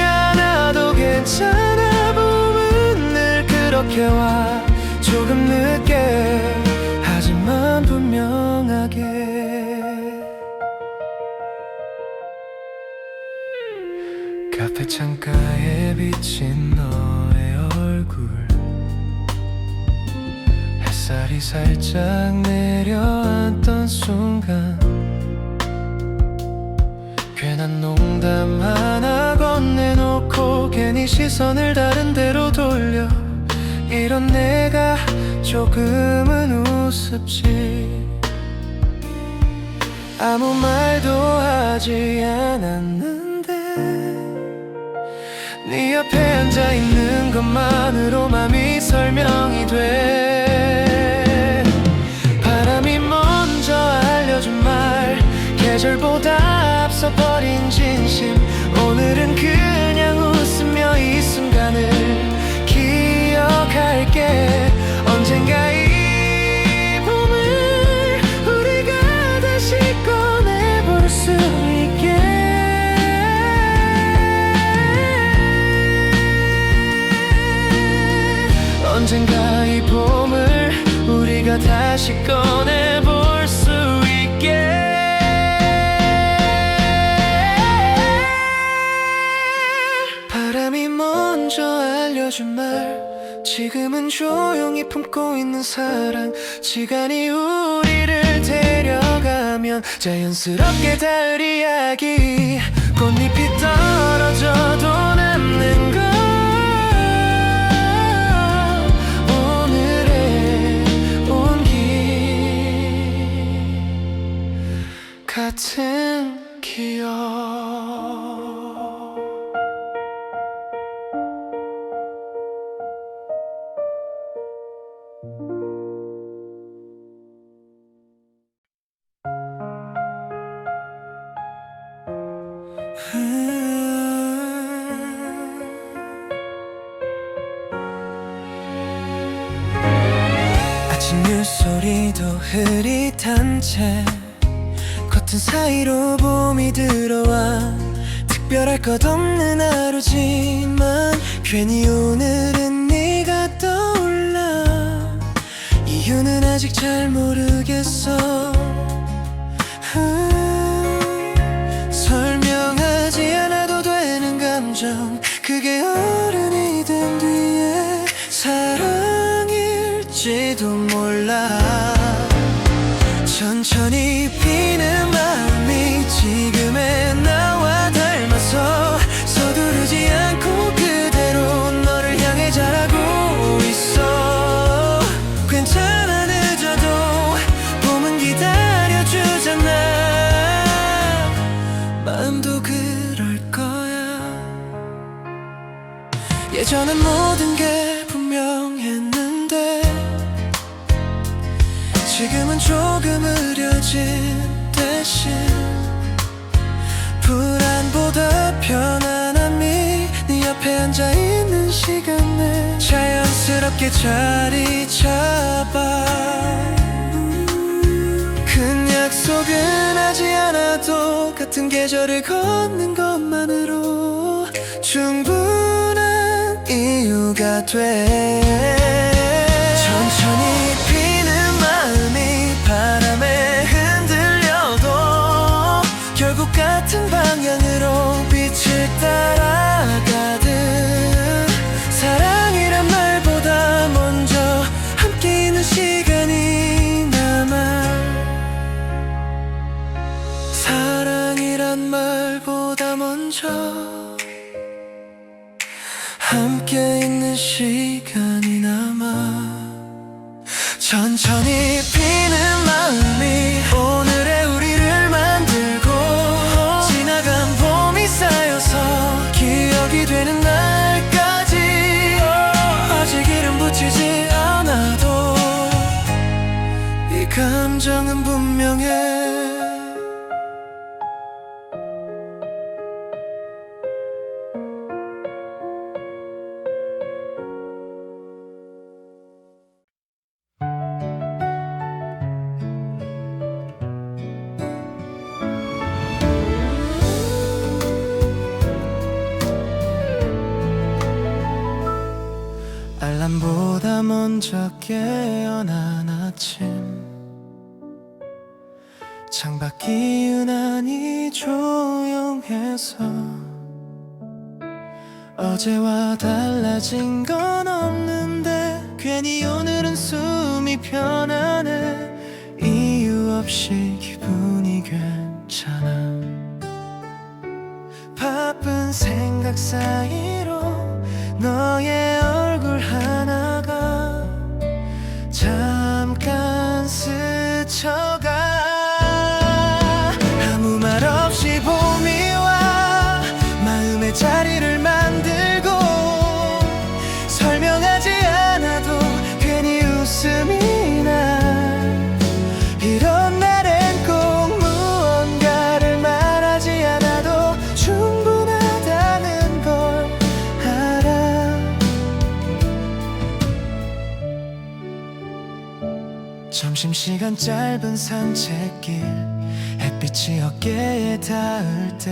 않아도 괜찮아. 봄은 늘 그렇게 와, 조금 늦게 하지만 분명하게. 카페 창가에 비친 너의 얼굴, 햇살이 살짝 내려앉던 순간 괜한 농담 하나 건네놓고 괜히 시선을 다른 데로 돌려. 이런 내가 조금은 우습지. 아무 말도 하지 않았는데 네 앞에 앉아있는 것만으로 맘이 설명이 돼. 바람이 먼저 알려준 말, 계절보다 앞서 버린 진심. 오늘은 그냥 웃으며 이 순간을 기억할게. 언젠가 이 봄을 우리가 다시 꺼내볼 수 있게. 언젠가 이 봄을 우리가 다시 꺼내볼 수 있게. 바람이 먼저 알려준 말, 지금은 조용히 품고 있는 사랑. 시간이 우리를 데려가면 자연스럽게 닿을 이야기. 꽃잎이 떨어져도 남는 것, 오늘의 온기 같은 기억. 아침 물소리도 흐릿한 채 커튼 사이로 봄이 들어와. 특별할 것 없는 하루지만 괜히 오늘은 네가 떠올라. 이유는 아직 잘 모르겠어. 설명하지 않아도 되는 감정, 그게 어른이 된 뒤에 사랑일지도 몰라. 천천히 피는 마음이 지금의 나와 닮아서 서두르지 않고 그대로 너를 향해 자라고 있어. 괜찮아, 늦어도 봄은 기다려주잖아. 마음도 그럴 거야. 예전엔 모든 게 분명했는데 지금은 조금 흐려진 대신 불안보다 편안함이 네 앞에 앉아있는 시간에 자연스럽게 자리 잡아. 큰 약속은 하지 않아도 같은 계절을 걷는 것만으로 충분한 이유가 돼. 천천히 피는 마음이 바람에 흔들려도 결국 같은 방향으로 빛을 따라가듯 사랑이란 말보다 먼저 함께 있는 시간이 남아. 사랑이란 말보다 먼저 함께 있는 시간이 남아. 천천히 피는 마음이 오늘의 우리를 만들고 지나간 봄이 쌓여서 기억이 되는 날까지 아직 이름 붙이지 않아도 이 감정은 분명해. 알람보다 먼저 깨어난 아침, 창밖이 유난히 조용해서 어제와 달라진 건 없는데 괜히 오늘은 숨이 편하네. 이유 없이 기분이 괜찮아. 바쁜 생각 사이로 너의 얼굴 하나가 잠깐 스쳐가. 아무 말 없이 봄이 와 마음의 자리를 만들고 설명하지 않아도 괜히 웃음이 나. 이런 날엔 꼭 무언가를 말하지 않아도 충분하다는 걸 알아. 점심시간 짧은 산책길, 햇빛이 어깨에 닿을 때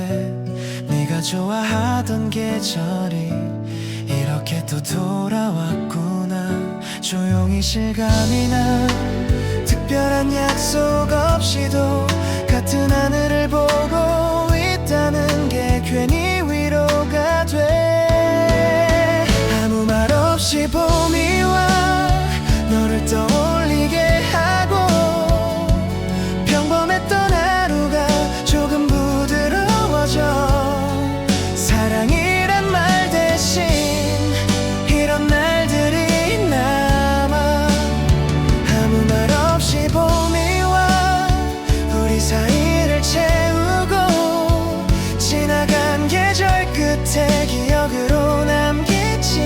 네가 좋아하던 계절이 이렇게 또 돌아왔구나. 조용히 실감이 나. 특별한 약속 없이도 같은 하늘을 보고 있다는 게 괜히 위로가 돼. 아무 말 없이 봄이 와 너를 떠올리게 하고 평범했던 하루가 조금 부드러워져. 사랑이란 말 대신 이런 날들이 남아. 아무 말 없이 봄이 와 우리 사이를 채우고 지나간 계절 끝에 기억으로 남겠지.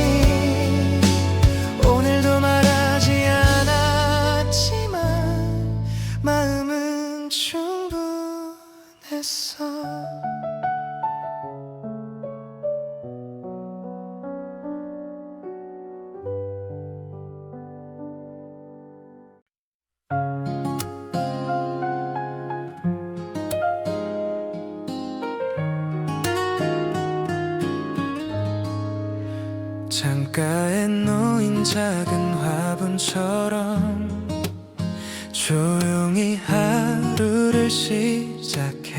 오늘도 말하지 않았지만 마음은 충분했어. 창가에 놓인 작은 화분처럼 조용히 하루를 시작해.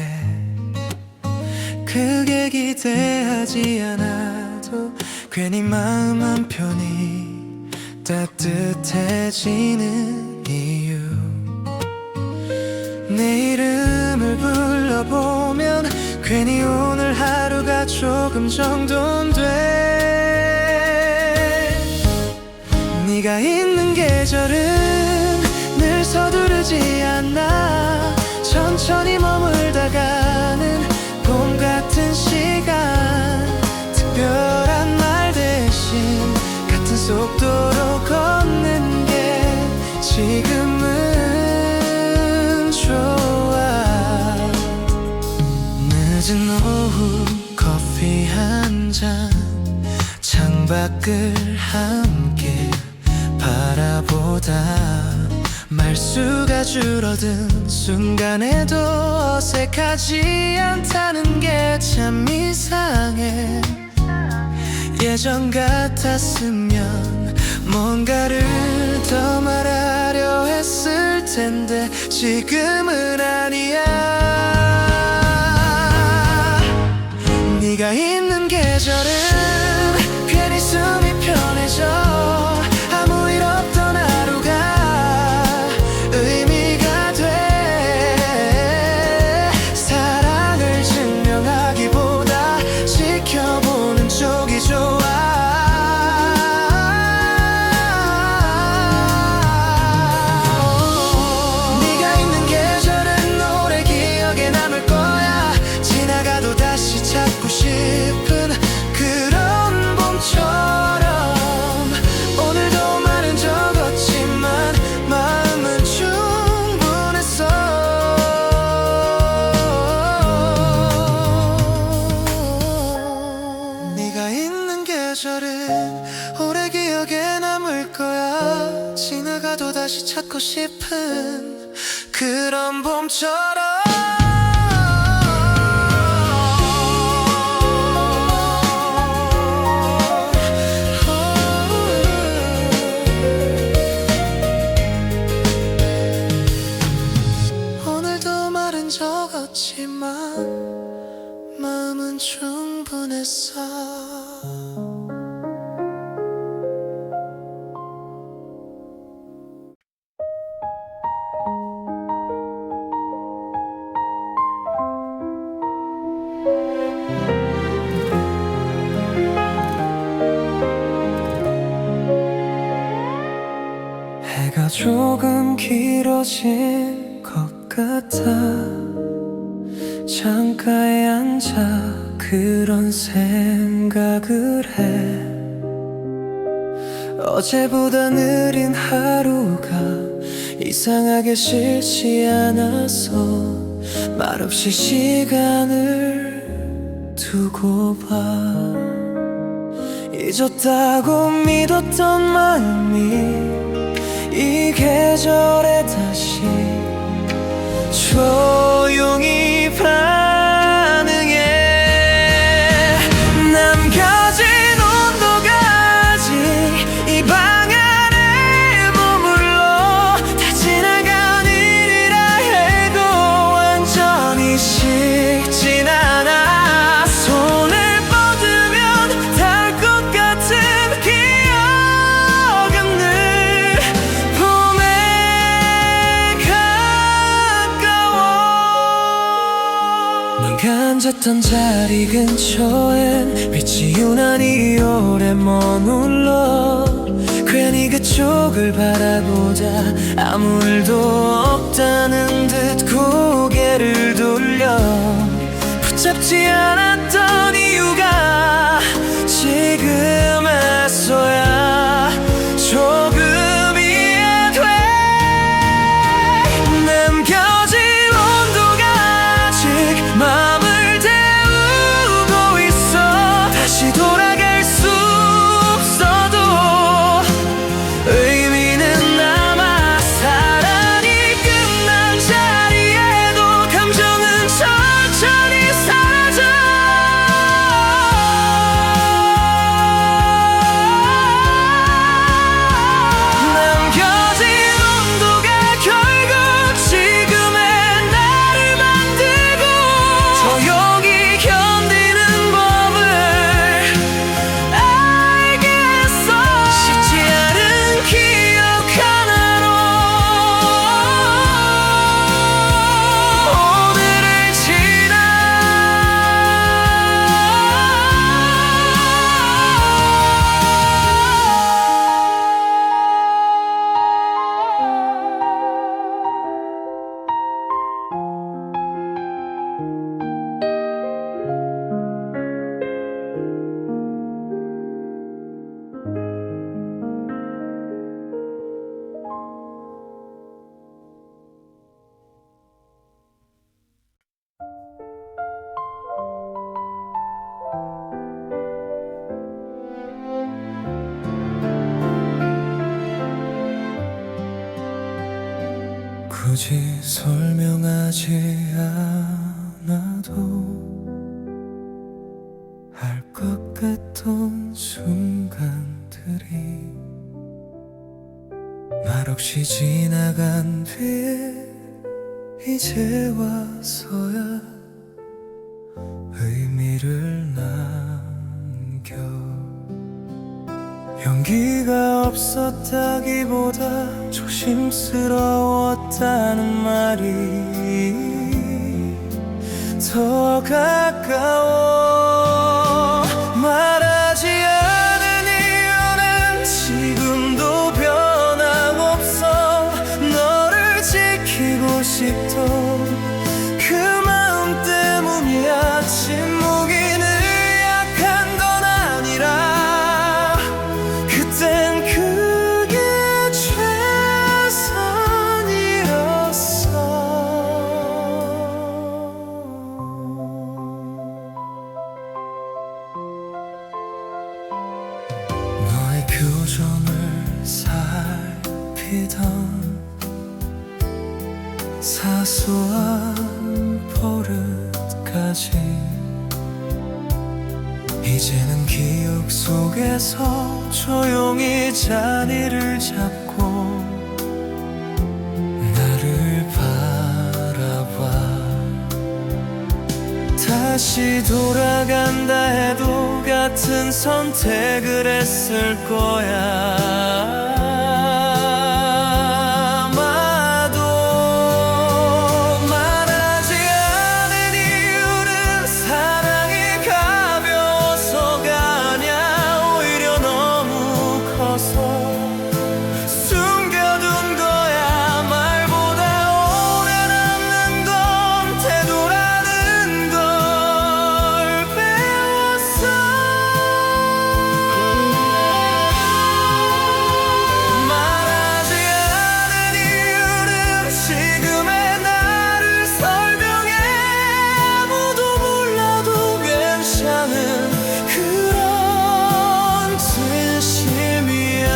크게 기대하지 않아도 괜히 마음 한편이 따뜻해지는 이유. 내 이름을 불러보면 괜히 오늘 하루가 조금 정돈 돼. 네가 있는 계절은 늘 서두르지 않아. 천천히 머물다가는 봄 같은 시간. 특별한 말 대신 같은 속도로 걷는 게 지금은 좋아. 늦은 오후 커피 한 잔, 창밖을 함께 바라보다 말 말수가 줄어든 순간에도 어색하지 않다는 게 참 이상해. 예전 같았으면 뭔가를 더 말하려 했을 텐데 지금은 아니야. 네가 있는 계절은 괜히 숨이 편해져. 아무 일 없던 하루가 의미가 돼. 사랑을 증명하기보다 지켜보는 쪽이 좋아. 네가 있는 계절은 오래 기억에 남을 거야. 지나가도 다시 찾고 싶은 그런 봄처럼. 오늘도 말은 적었지만 마음은 충분했어. 네가 있는 계절은 오래 기억에 남을 거야. 지나가도 다시 찾고 싶은 그런 봄처럼. 오늘도 말은 적었지만 마음은 충분했어. 해가 조금 길어진 것 같아. 창가에 앉아 그런 생각을 해. 어제보다 느린 하루가 이상하게 싫지 않아서 말없이 시간을 두고 봐. 잊었다고 믿었던 마음이 이 계절에 다시 조용히 반응해. 남겨진 온도가 아직 이 방 안에 머물러. 다 지나간 일이라 해도 완전히 식진 않아. 손을 뻗으면 닿을 것 같은 기억은 늘 봄에 가까워. 넌 앉았던 자리 근처엔 빛이 유난히 오래 머물러. 괜히 그쪽을 바라보다 아무 일도 없다는 듯 고개를 돌려. 붙잡지 않았던 이유가 지금에서야 조금 이해돼. 남겨진 온도가 아직 마음을 태우고 있어. 다시 돌아갈 수 없어도 의미는 남아. 사랑이 끝난 자리에도 감정은 천천히 사라져. 굳이 설명하지 않아도 알 것 같던 순간들이 말없이 지나간 뒤에 이제 와서야 의미를 남겨. 용기가 없었다기보다 조심스러웠다는 말이 더 가까워. 말하지 않은 이유는 지금도 변함없어. 너를 지키고 싶던 그 마음 때문이야. 침묵이 늘 약한 건 아니라 그땐 그게 최선이었어. 너의 표정을 살피던 사소한 버릇까지 이제는 기억 속에서 조용히 자리를 잡고 나를 바라봐. 다시 돌아간다 해도 같은 선택을 했을 거야. 숨겨둔 거야. 말보다 오래 남는 건 태도라는 걸 배웠어. 말하지 않은 이유는 지금의 나를 설명해. 아무도 몰라도 괜찮은 그런 진심이야.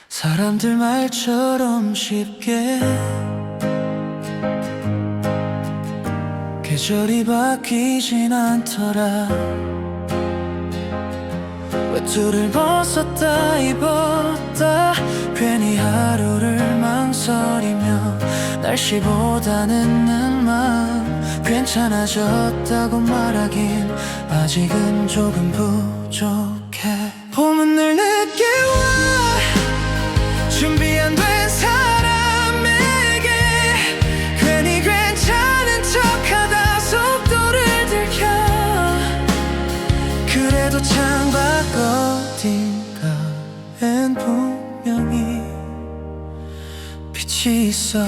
사람들 말처럼 쉽게 계절이 바뀌진 않더라. 외투를 벗었다 입었다 괜히 하루를 망설이며 날씨보다는 내 마음 괜찮아졌다고 말하긴 아직은 조금 부족해. 봄은 늘 늦게 와. 준비 안 된 사람에게 괜히 괜찮은 척하다 속도를 들켜. 그래도 창밖 어딘가엔 분명히 빛이 있어.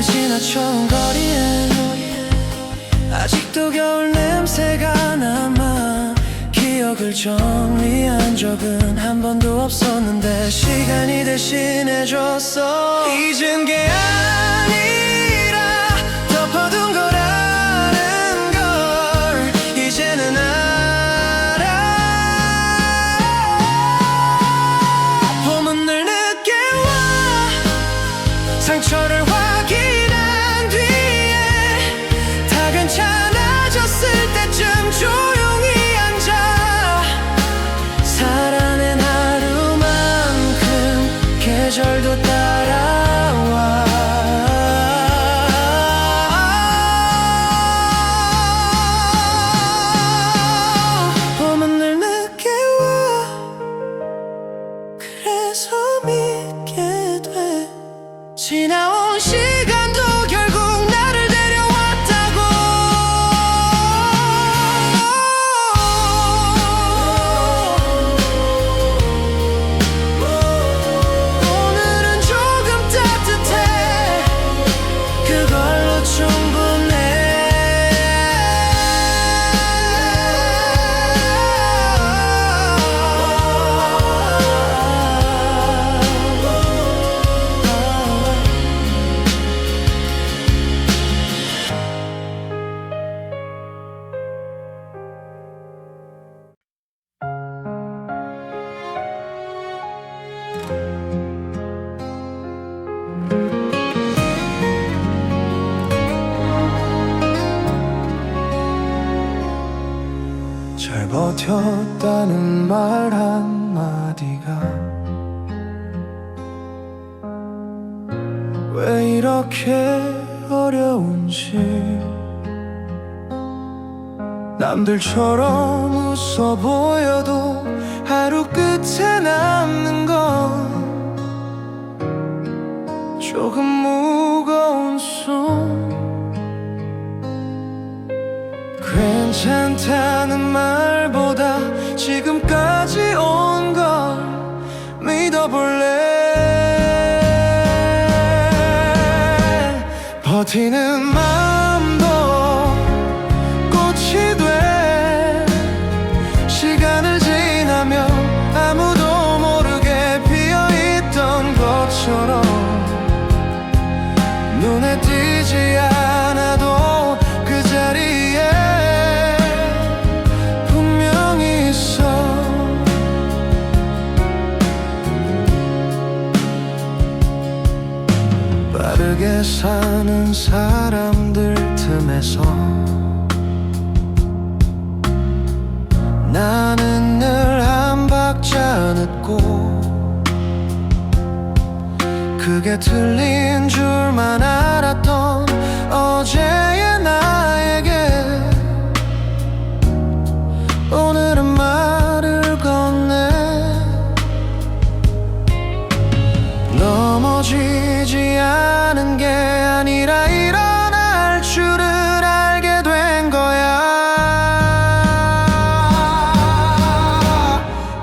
지나쳐온 거리에 아직도 겨울 냄새가 남아. 기억을 정리한 적은 한 번도 없었는데 시간이 대신해줬어. 잊은 게 아니라 덮어둔 거라는 걸 이제는 알아. 봄은 늘 늦게 와. 상처를 확인한 뒤에 다 괜찮아졌을 때쯤 조용히 앉아. 살아낸 하루만큼 계절도 따라와. 잘 버텼다는 말 한마디가 왜 이렇게 어려운지 남들처럼 웃어 보여도 하루 끝에 남는 건 조금 무거운 숨 괜찮다는 말보다 지금까지 온 걸 믿어볼래 버티는 마음도 꽃이 돼 시간을 지나며 아무도 모르게 피어있던 것처럼 눈에 띄지 않아도 그 자리에 분명히 있어 빠르게 사는 사람들 틈에서 나는 늘 한 박자 늦고 그게 틀린 줄만 알았던 어제의 나에게 오늘은 말을 건네 넘어지지 않은 게 아니라 일어날 줄을 알게 된 거야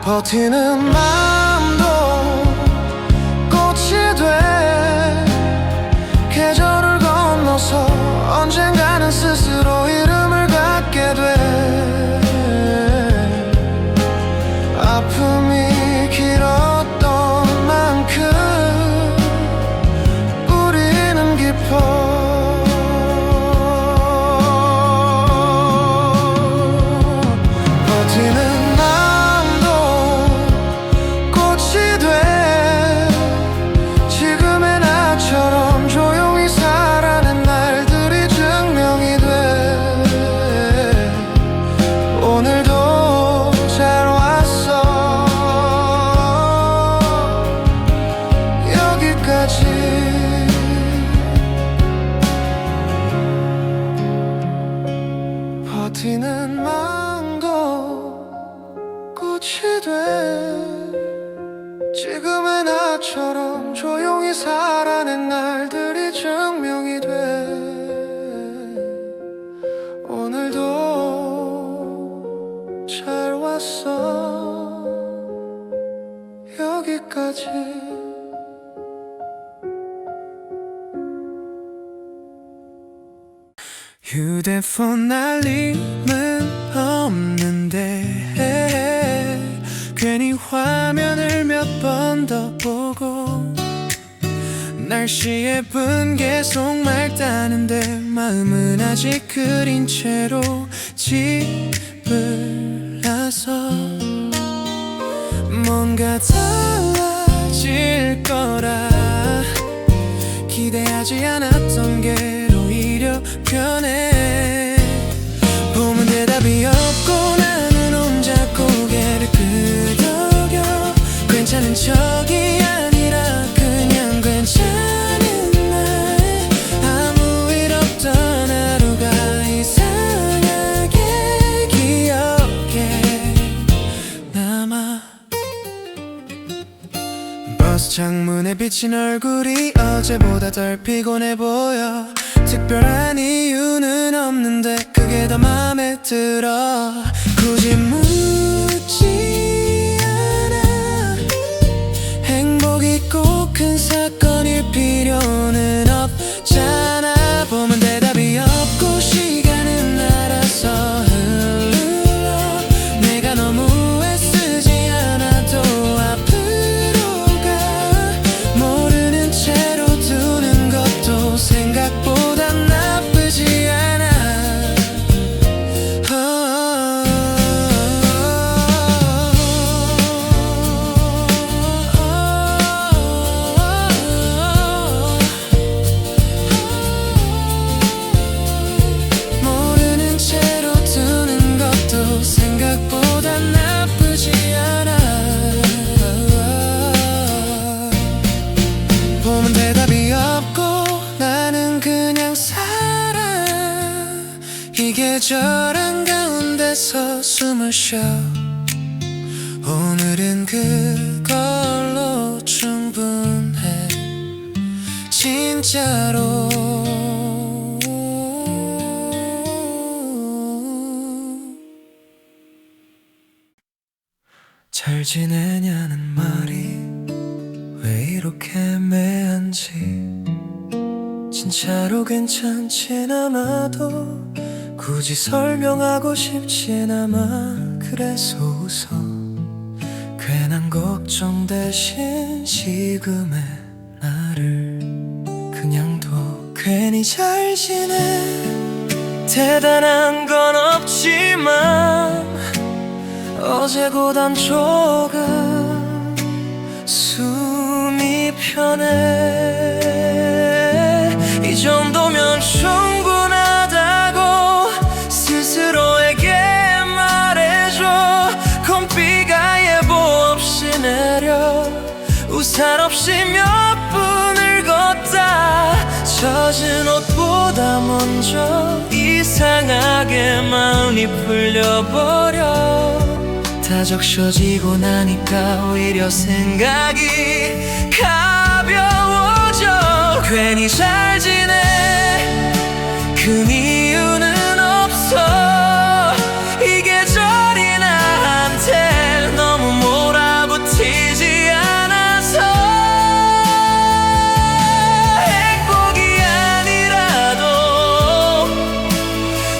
버티는 마음도 꽃이 돼 계절을 건너서 언젠가는 스스로 이름을 갖게 돼 아픔이 길었던 만큼 우리는 깊어 버티는 마음도 꽃이 돼 지금의 나처럼 조용히 살아낸 날들이 증명이 돼 오늘도 잘 왔어 여기까지 버티는 마음도 꽃이 돼 지금의 나처럼 조용히 살아낸 날들이 증명이 돼 오늘도 잘 왔어 여기까지 휴대폰 알림은 없는데 괜히 화면을 몇 번 더 보고 날씨 예쁜 계속 맑다는데 마음은 아직 그린 채로 집을 나서 뭔가 달라질 거라 기대하지 않았던 게 오히려 변해 봄은 대답이 없고 나는 혼자 고개를 끄덕여 괜찮은 척이 아니라 그냥 괜찮은 날 아무 일 없던 하루가 이상하게 기억에 남아 버스 창문에 비친 얼굴이 어제보다 덜 피곤해 보여 특별한 이유는 없는데 그게 더 맘에 들어 굳이 묻지 않아 행복이 꼭 큰 사건일 필요는 없잖아 봄은 대답이 없고 시간은 알아서 흘러 내가 너무 애쓰지 않아도 앞으로 가 모르는 채로 두는 것도 생각보다 나쁘지 않아 너보단 나쁘지 않아. 봄은 대답이 없고 나는 그냥 살아. 이 계절 한가운데서 숨을 쉬어. 오늘은 그걸로 충분해 진짜로. 잘 지내냐는 말이 왜 이렇게 애매한지. 진짜로 괜찮진 않아도 굳이 설명하고 싶진 않아. 그래서 웃어. 괜한 걱정 대신 지금의 나를 그냥 둬. 괜히 잘 지내. 대단한 건 없지만 어제보단 조금 숨이 편해. 이 정도면 충분하다고 스스로에게 말해줘. 컴비가 예보 없이 내려. 우산 없이 몇 분을 걷다. 젖은 옷보다 먼저 이상하게 마음이 풀려버려. 다 적셔지고 나니까 오히려 생각이 가벼워져. 괜히 잘 지내. 그 이유는 없어. 이 계절이 나한테 너무 몰아붙이지 않아서. 행복이 아니라도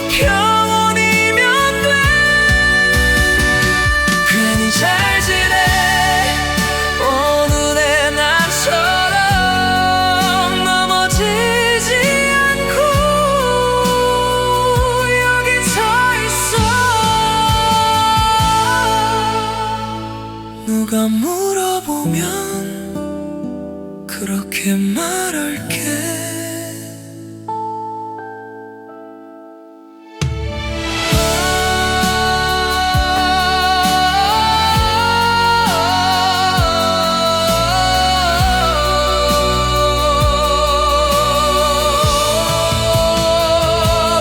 평온이면 돼. 괜히 잘 지내. 오늘의 나처럼 넘어지지 않고 여기 서 있어. 누가 물어보면 그렇게 말할게.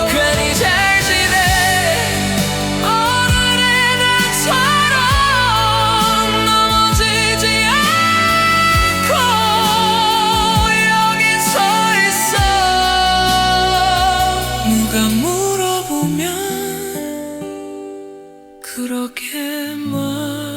괜히 잘 지내. 오늘의 나처럼 넘어지지 않고 여기 서 있어. 누가 물어보면 그렇게 말